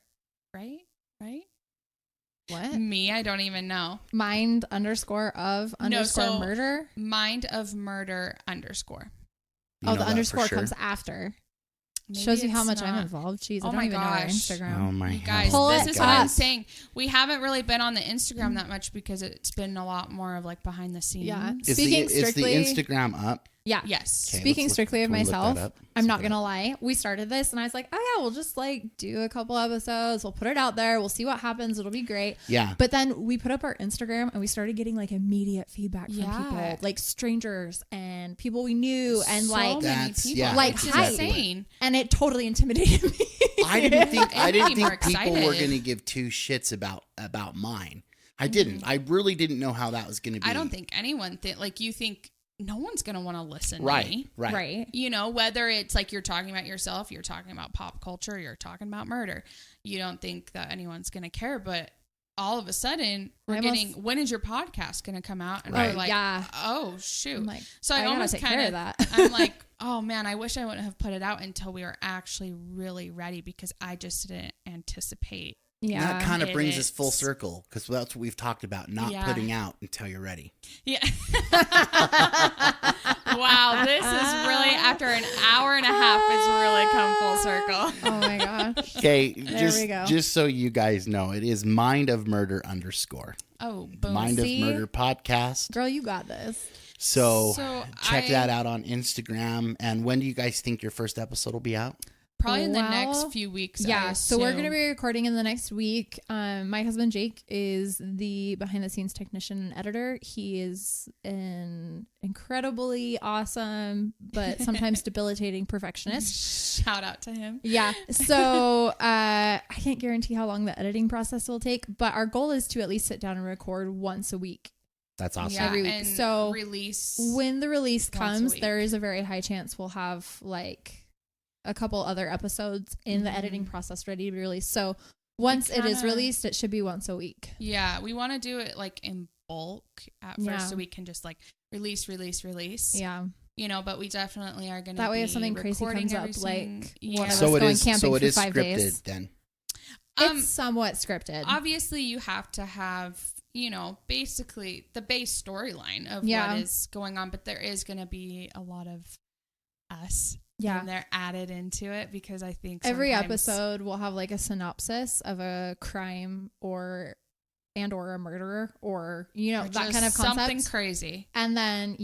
Right? What? Me, I don't even know. Mind _ so- murder. Mind of Murder _ You Oh, know the that for underscore sure? comes after. Maybe Shows you how it's much I'm not. involved. Jeez, Oh I don't my even know our gosh. Instagram. Oh my You guys, Pull this it is what I'm up. saying. We haven't really been on the Instagram that much because it's been a lot more of like behind the scenes. Yeah. Is Speaking the strictly, Instagram up? yeah. Yes. Okay, Speaking let's look- strictly of can we look that myself, up? I'm Let's not look it gonna lie. We started this, and I was like, "Oh yeah, we'll just like do a couple episodes. We'll put it out there. We'll see what happens. It'll be great." Yeah. But then we put up our Instagram, and we started getting like immediate feedback from Yeah. people, like strangers and people we knew, and So like, many That's- people. yeah, Like, it's hi. insane. and it totally intimidated me. I didn't think I'd be more people were excited. going to give two shits about mine. I didn't. I really didn't know how that was going to be. I don't think anyone you think no one's going to want to listen to Right. me. Right. Whether it's like you're talking about yourself, you're talking about pop culture, you're talking about murder. You don't think that anyone's going to care, but all of a sudden we're I getting, almost- when is your podcast going to come out? And Right. we're like, Yeah. oh shoot. I'm like, So I gotta almost take care kind of of that. I'm like, oh man, I wish I wouldn't have put it out until we were actually really ready because I just didn't anticipate Yeah. That kind of It brings us is. full circle because that's what we've talked about, not Yeah. putting out until you're ready. Yeah. Wow, this is really, after an hour and a half, it's really come full circle. Oh my gosh. Okay, There we go. just so you guys know, it is Mind of Murder _ Oh, boom. Mind See? of Murder podcast. Girl, you got this. So, So check I- that out on Instagram. And when do you guys think your first episode will be out? Probably in the Well, next few weeks. Yeah, I so we're assume. going to be recording in the next week. My husband Jake is the behind the scenes technician and editor. He is an incredibly awesome but sometimes debilitating perfectionist. Shout out to him. Yeah. So I can't guarantee how long the editing process will take, but our goal is to at least sit down and record once a week. That's awesome. Yeah, Every week. and So release. When the release Once a comes, week. there is a very high chance we'll have like a couple other episodes in the editing process ready to be released. So once it is kinda- released, it should be once a week. Yeah, we want to do it like in bulk at Yeah. first, so we can just like release. Yeah. You know, but we definitely are going to. That way if something crazy recording comes up, everything. like, Yeah. one of So us it going is. camping So it for is 5 scripted days. then. It's somewhat scripted. Obviously, you have to have, you know, basically the base storyline of Yeah. what is going on, but there is going to be a lot of us. Yeah. And they're added into it because I think Every sometimes- episode will have like a synopsis of a crime or a murderer or, you know, or that just kind of concept. something crazy. And then,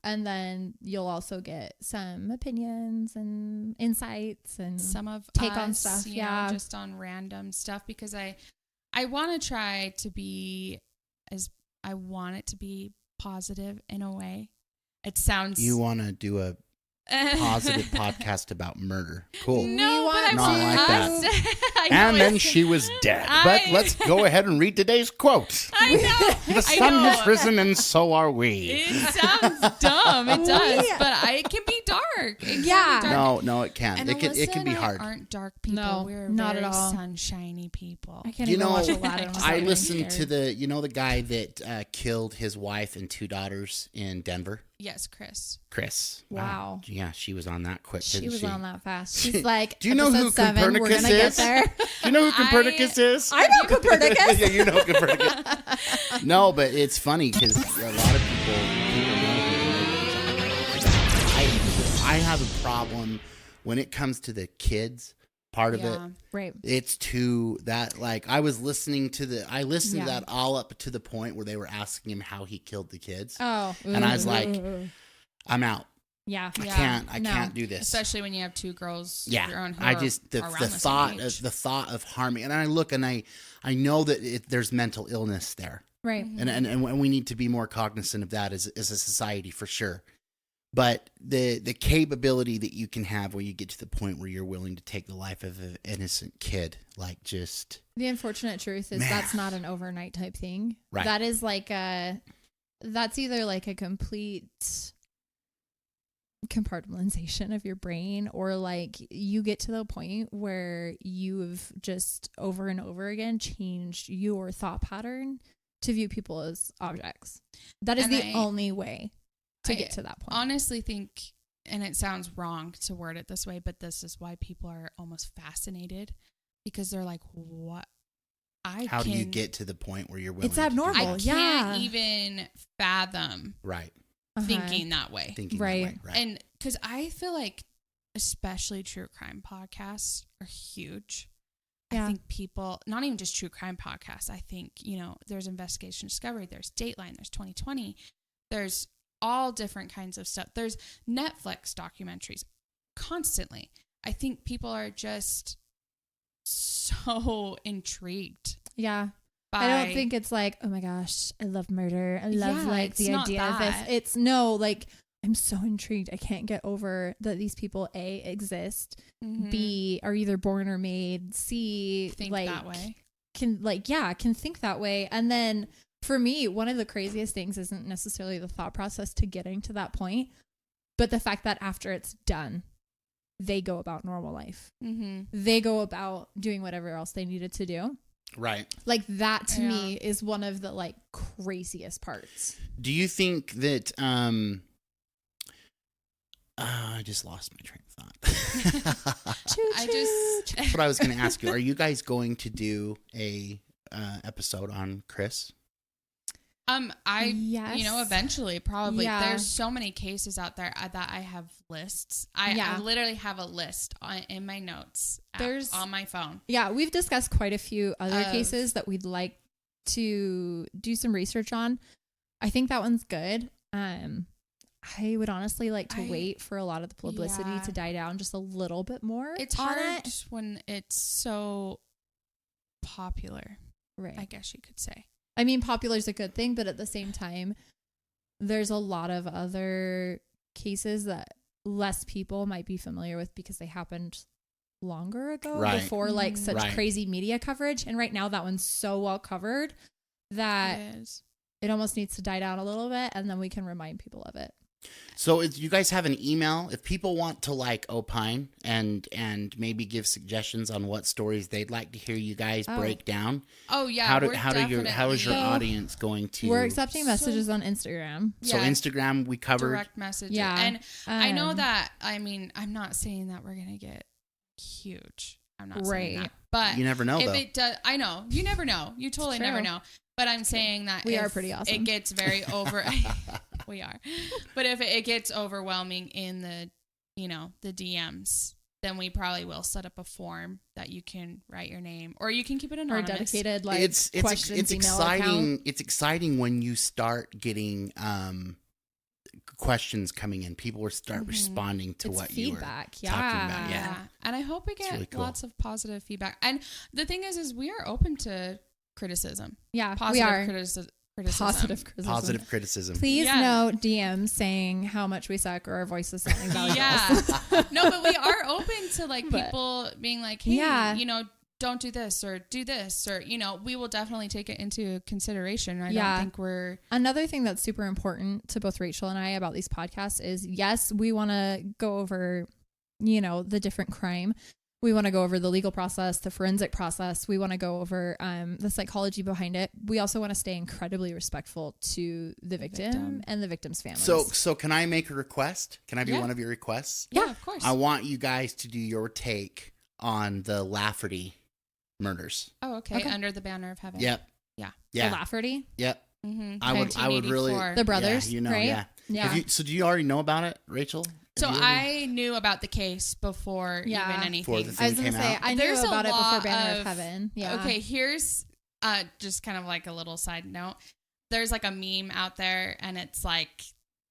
and then you'll also get some opinions and insights and Some of take us, on stuff. you Yeah. know, just on random stuff because I want to try to be I want it to be positive in a way. It sounds You want to do a positive podcast about murder. Cool. No, but No, I like that. I know And then it's- she was dead. But let's go ahead and read today's quote. I know. The sun has risen and so are we. It sounds dumb. It does, but it can be dark. It can be Yeah. dark. No, it can't. And It can Alyssa be and I hard. aren't dark people. No, We're not at very all. sunshiny people. I can't You even know, watch Aladdin. without I getting listened to scared. the guy that killed his wife and 2 daughters in Denver? Yes, Chris. Chris. Wow. Yeah, she was on that quick, She didn't was she? on that fast. She's like, Do you know who episode 7, we're Copernicus gonna get is? there. Do you know who Copernicus is? I know Copernicus. Yeah, you know Copernicus. No, but it's funny because a lot of people know who Copernicus is. I have a problem when it comes to the kids part of it. Yeah. Right. It's too that like I listened to Yeah. that all up to the point where they were asking him how he killed the kids. Oh. And I was like, I'm out. yeah. I Yeah. can't do this. Especially when you have 2 girls. Yeah, Your own who I are just the around the same thought age. of harming, and I look and I know that there's mental illness there, Right. and we need to be more cognizant of that as a society for sure. But the capability that you can have where you get to the point where you're willing to take the life of an innocent kid, like just The unfortunate truth is Man. that's not an overnight type thing. Right. That is like that's either like a complete compartmentalization of your brain, or like you get to the point where you've just over and over again changed your thought pattern to view people as objects. That is And the I- only way to I get to that point. honestly think, and it sounds wrong to word it this way, but this is why people are almost fascinated because they're like, what? how do you get to the point where you're willing? It's abnormal. I Yeah. can't even fathom right? Uh-huh. thinking that way. Thinking Right. that way, right? And because I feel like, especially true crime podcasts are huge. Yeah. I think people, not even just true crime podcasts, I think, you know, there's Investigation Discovery, there's Dateline, there's 2020, there's all different kinds of stuff. There's Netflix documentaries constantly. I think people are just so intrigued. Yeah. By, I don't think it's like, oh my gosh, I love murder. I love Yeah, like it's the not idea of this. that. It's no, like, I'm so intrigued. I can't get over that these people A, exist, Mhm. B, are either born or made, C, think like, that way. can think that way. And then for me, one of the craziest things isn't necessarily the thought process to getting to that point, but the fact that after it's done, they go about normal life. Mm-hmm. They go about doing whatever else they needed to do. Right. Like that to Yeah. me is one of the like craziest parts. Do you think that I just lost my train of thought. I That's what I was going to ask you. Are you guys going to do a episode on Chris? Yes. Eventually, probably. Yeah. There's so many cases out there that I have lists. I literally have a list in my notes on my phone. Yeah, we've discussed quite a few other cases that we'd like to do some research on. I think that one's good. I would honestly like to wait for a lot of the publicity to die down just a little bit more. It's hard when it's so popular, right? I guess you could say. I mean, popular is a good thing, but at the same time, there's a lot of other cases that less people might be familiar with because they happened longer ago before like such crazy media coverage. And right now that one's so well covered that it almost needs to die down a little bit, and then we can remind people of it. So you guys have an email if people want to like opine and maybe give suggestions on what stories they'd like to hear you guys break down. Oh yeah. How is your audience going to? We're accepting messages on Instagram. So Instagram we covered direct messages. Yeah. And I know that, I mean, I'm not saying that we're going to get huge. I'm not saying that. But you never know if though. It does, I know. You never know. You totally never know. But I'm saying that we are pretty awesome. It gets very we are. But if it gets overwhelming in the DMs, then we probably will set up a form that you can write your name, or you can keep it anonymous. Or dedicated like it's questions exciting. Account. It's exciting when you start getting questions coming in. People will start responding to what feedback. You were talking about. Yeah. And I hope we get really cool. lots of positive feedback. And the thing is we are open to criticism. Yeah, positive we are. Criticism. Positive criticism. Please no DMs saying how much we suck or our voices sounding valueless. No, but we are open to like people being like, hey, don't do this or do this, or we will definitely take it into consideration. I don't think we're another thing that's super important to both Rachel and I about these podcasts is yes, we want to go over the different crime. We want to go over the legal process, the forensic process. We want to go over the psychology behind it. We also want to stay incredibly respectful to the victim and the victim's family. So can I make a request? Can I be one of your requests? Yeah, of course. I want you guys to do your take on the Lafferty murders. Oh, okay. Under the banner of heaven. Yep. Yeah. Yeah. The Lafferty? Yep. Mm-hmm. I would really the brothers, right? Yeah. So do you already know about it, Rachel? So I knew about the case before even anything. Before the I was thing going to came say, out? I knew about it before Banner of Heaven. Yeah. Okay, here's just kind of like a little side note. There's like a meme out there, and it's like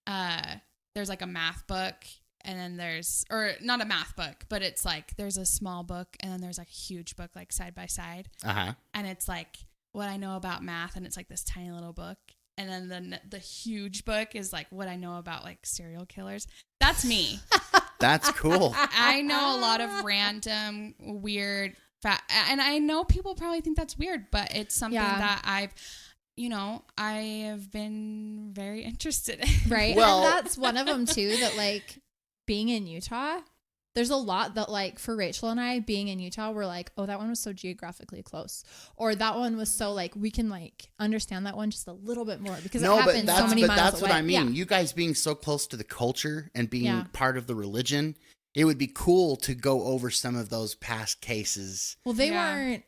there's like a math book, and then or not a math book, but it's like there's a small book, and then there's like a huge book like side by side. And it's like what I know about math, and it's like this tiny little book. And then the huge book is like what I know about like serial killers. That's me. That's cool. I know a lot of random weird and I know people probably think that's weird, but it's something that I have been very interested in. Right. Well, and that's one of them too, that like being in Utah, there's a lot that like for Rachel and I being in Utah, we're like, oh, that one was so geographically close, or that one was so like we can like understand that one just a little bit more because it happened so many miles away. That's what I mean. You guys being so close to the culture and being part of the religion, it would be cool to go over some of those past cases. Well, they weren't.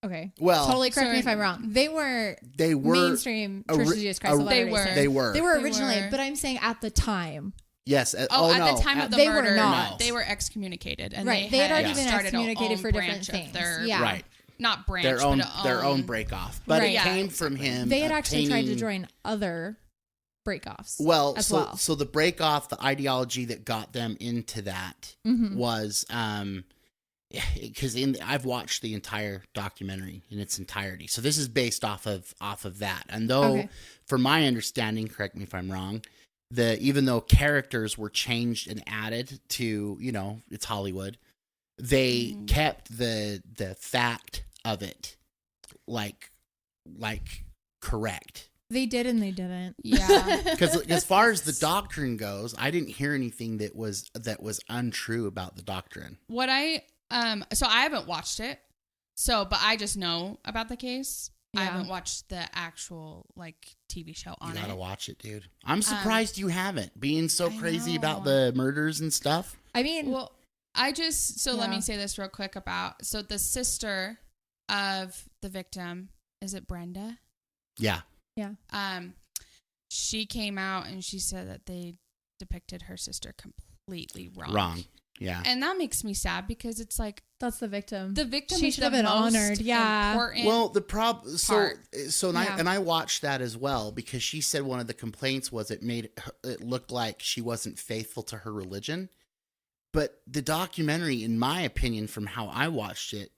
Okay. Well, totally correct me if I'm wrong. They were mainstream Church of Jesus Christ of Latter-day Saints. They were originally, but I'm saying at the time. Yes. At the time of the they murder, were not. They were excommunicated, and they had already been excommunicated for different things. Right. Not branch, their own break off, but it came from him. They had actually tried to join other break-offs. Well, so the break off, the ideology that got them into that was because I've watched the entire documentary in its entirety. So this is based off of that, and though from my understanding, correct me if I'm wrong. Even though characters were changed and added to, it's Hollywood, they kept the fact of it like correct. They did and they didn't. Yeah. Because as far as the doctrine goes, I didn't hear anything that was untrue about the doctrine. What so I haven't watched it. But I just know about the case. I Yeah. haven't watched the actual like TV show on You gotta it. watch it, dude. I'm surprised you haven't, being so I crazy about know. the murders and stuff. I mean, Well, let Yeah. me say this real quick about the sister of the victim, is it Brenda? Yeah. She came out and she said that they depicted her sister completely wrong. Wrong. Yeah. And that makes me sad because it's like that's the victim. the victim She is should the have been most honored. Yeah. important. Well, the problem, part. and I watched that as well because she said one of the complaints was it looked like she wasn't faithful to her religion. But the documentary, in my opinion, from how I watched it,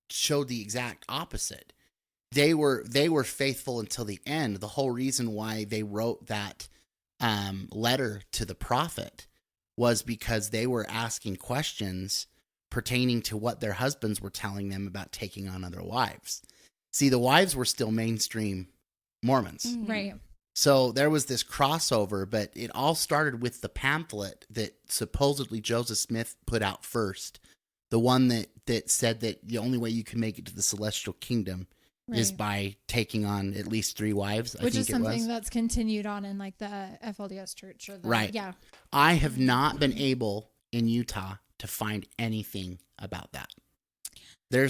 showed the exact opposite. They were faithful until the end. The whole reason why they wrote that letter to the prophet was because they were asking questions pertaining to what their husbands were telling them about taking on other wives. See, the wives were still mainstream Mormons. Mhm. Right. So there was this crossover, but it all started with the pamphlet that supposedly Joseph Smith put out first. The one that said that the only way you can make it to the celestial kingdom is Right. by taking on at least 3 wives, Which I is think it was. something that's continued on in like the FLDS church or the, Right. Yeah. I have not been able in Utah to find anything about that. There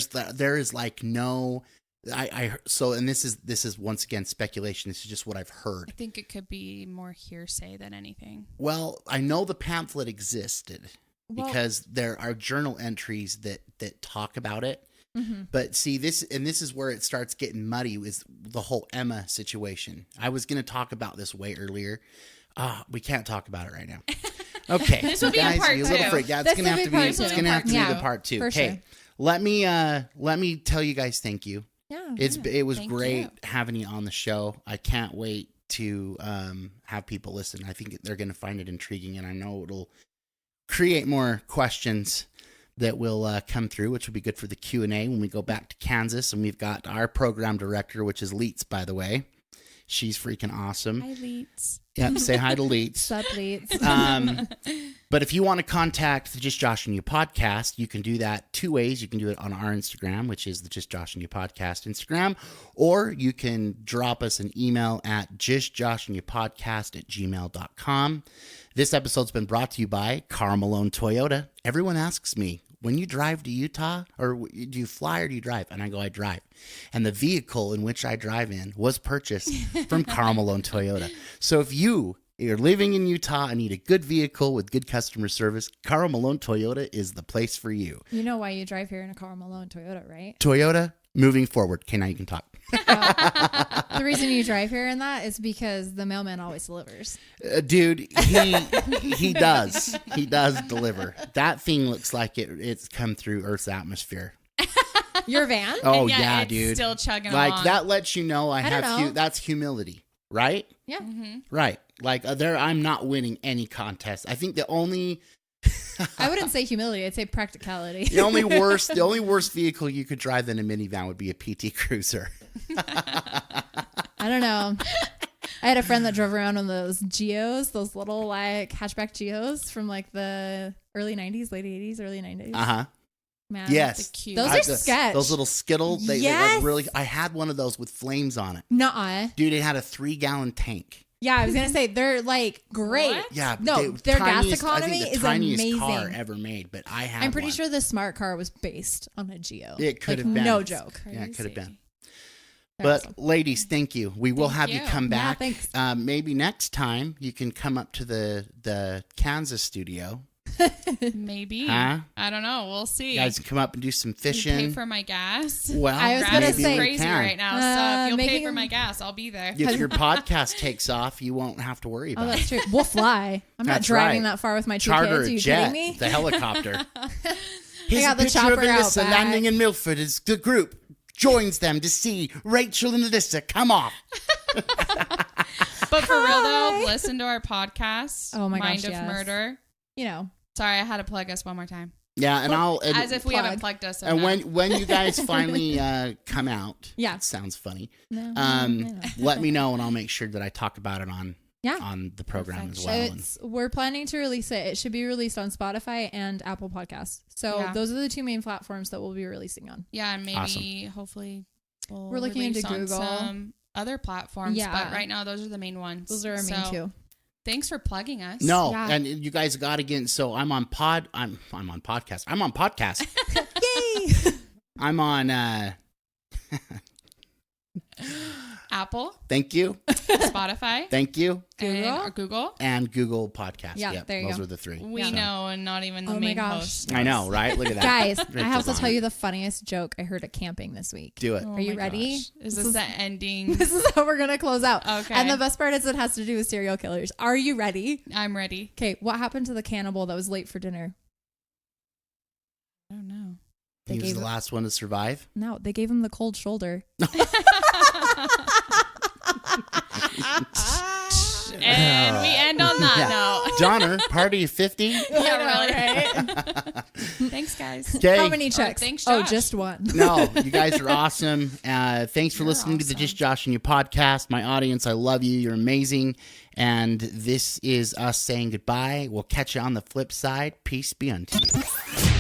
is like no, and this is once again speculation. This is just what I've I heard. think it could be more hearsay than anything. Well, I know the pamphlet existed Well- because there are journal entries that talk about it. Mm-hmm. But see, this is where it starts getting muddy is the whole Emma situation. I was going to talk about this way earlier. We can't talk about it right now. Okay. This so will be a guys, part you little two. freak. Yeah, it's That's going to the have to big be part two. it's going to have to be Yeah, the part 2. for Okay. sure. Let me tell you guys thank you. Yeah. It was Thank great you. having you on the show. I can't wait to have people listen. I think they're going to find it intriguing, and I know it'll create more questions that will come through, which will be good for the Q&A when we go back to Kansas. And we've got our program director, which is Leets, by the way. She's freaking awesome. Hi, Leets. Yep, say hi to Leets. Sup, Leets. But if you want to contact the Just Josh and You podcast, you can do that 2 ways. You can do it on our Instagram, which is the Just Josh and You podcast Instagram, or you can drop us an email at justjoshandyoupodcast@gmail.com. This episode's been brought to you by Karl Malone Toyota. Everyone asks me, when you drive to Utah, or do you fly or do you drive? And I go, I drive. And the vehicle in which I drive in was purchased from Karl Malone Toyota. So if you're living in Utah and need a good vehicle with good customer service, Karl Malone Toyota is the place for you. You know why you drive here in a Karl Malone Toyota, right? Toyota, moving forward. Okay, now you can talk. The reason you drive here in that is because the mailman always delivers. Dude, he does. He does deliver. That thing looks like it's come through Earth's atmosphere. Your van? Oh, And yet yeah, it's dude. still chugging Like, along. that lets you know I don't have know. that's humility, right? Yeah. Mm-hmm. Right. Like, I'm not winning any contest. I think the only I wouldn't say humility. I'd say practicality. the only worst vehicle you could drive than a minivan would be a PT Cruiser. I don't know. I had a friend that drove around on those Geos, those little like hatchback Geos from like the early 90s, late 80s, early 90s. Uh-huh. Man. Yes. The cute. Those are sketch. Those little Skittle, they Yes. like really. I had one of those with flames on it. Nuh-uh. Dude, it had a 3-gallon tank. Yeah, I was going to say they're like great. What? Yeah. No, the their gas tiniest- economy I think the is tiniest amazing. car ever made, but I had I'm pretty one. sure the smart car was based on a Geo. It could Like, have been. No joke. Yeah, it could have been. They're But awesome. ladies, thank you. We will Thank have you you. come Yeah, back. thanks. Maybe next time you can come up to the Kansas studio. Maybe. Huh? I don't know. We'll see. You guys can come up and do some You pay fishing. for my gas. Well, I was Gas gonna is maybe say- we crazy can. right now. So if you'll pay making for my them- gas, I'll be there. If your podcast takes off, you won't have to worry Oh, about that's it. true. We'll fly. I'm not That's driving right. that far with my 2 Charter kids. Are a you jet, kidding me? the helicopter. got Here's a the picture of chopper out Alyssa back. landing in Milford as the group joins them to see Rachel and Alyssa come off. But for real though, listen to our podcast. Oh my Mind gosh, of yes. Murder. You know. Sorry, I had to plug us one more time. Yeah, and As if we plug. haven't plugged us. and enough. when you guys finally come out, Yeah. that sounds funny. No, Let me know and I'll make sure that I talk about it on Yeah. the program Perfect. as well. And We're planning to release it. It should be released on Spotify and Apple Podcasts. So Yeah. those are the 2 main platforms that we'll be releasing on. Yeah, and maybe hopefully We're looking into release on Google. some other platforms, Yeah. but right now those are the main ones. Those are our main two. Thanks for plugging us. No, Yeah. and you guys got to get. So I'm on I'm on podcast. I'm on podcast. Yay! I'm on. Apple, Thank you. Spotify, Thank you. Google. And Google Podcast. Yeah, Yep, there you those go. are the three. We So. know, and not even the Oh my main gosh. host. I know, right? Look at that. Guys, I have Rachel's to on tell it. you the funniest joke I heard at camping this week. Do it. Oh Are you my ready? gosh. Is This this is- the ending? This is how we're going to close out. Okay. And the best part is it has to do with serial killers. Are you ready? I'm ready. Okay, what happened to the cannibal that was late for dinner? I don't know. They He was gave the it- last one to survive. No, they gave him the cold shoulder. And we end on that note. Donner, party of 50. Yeah, really. Thanks, guys. Okay. How many checks? thanks, Oh, Josh. just one. No, you guys are awesome. Thanks for You're listening to the awesome. Just Josh and You podcast. My audience, I love you. You're amazing. And this is us saying goodbye. We'll catch you on the flip side. Peace be unto you.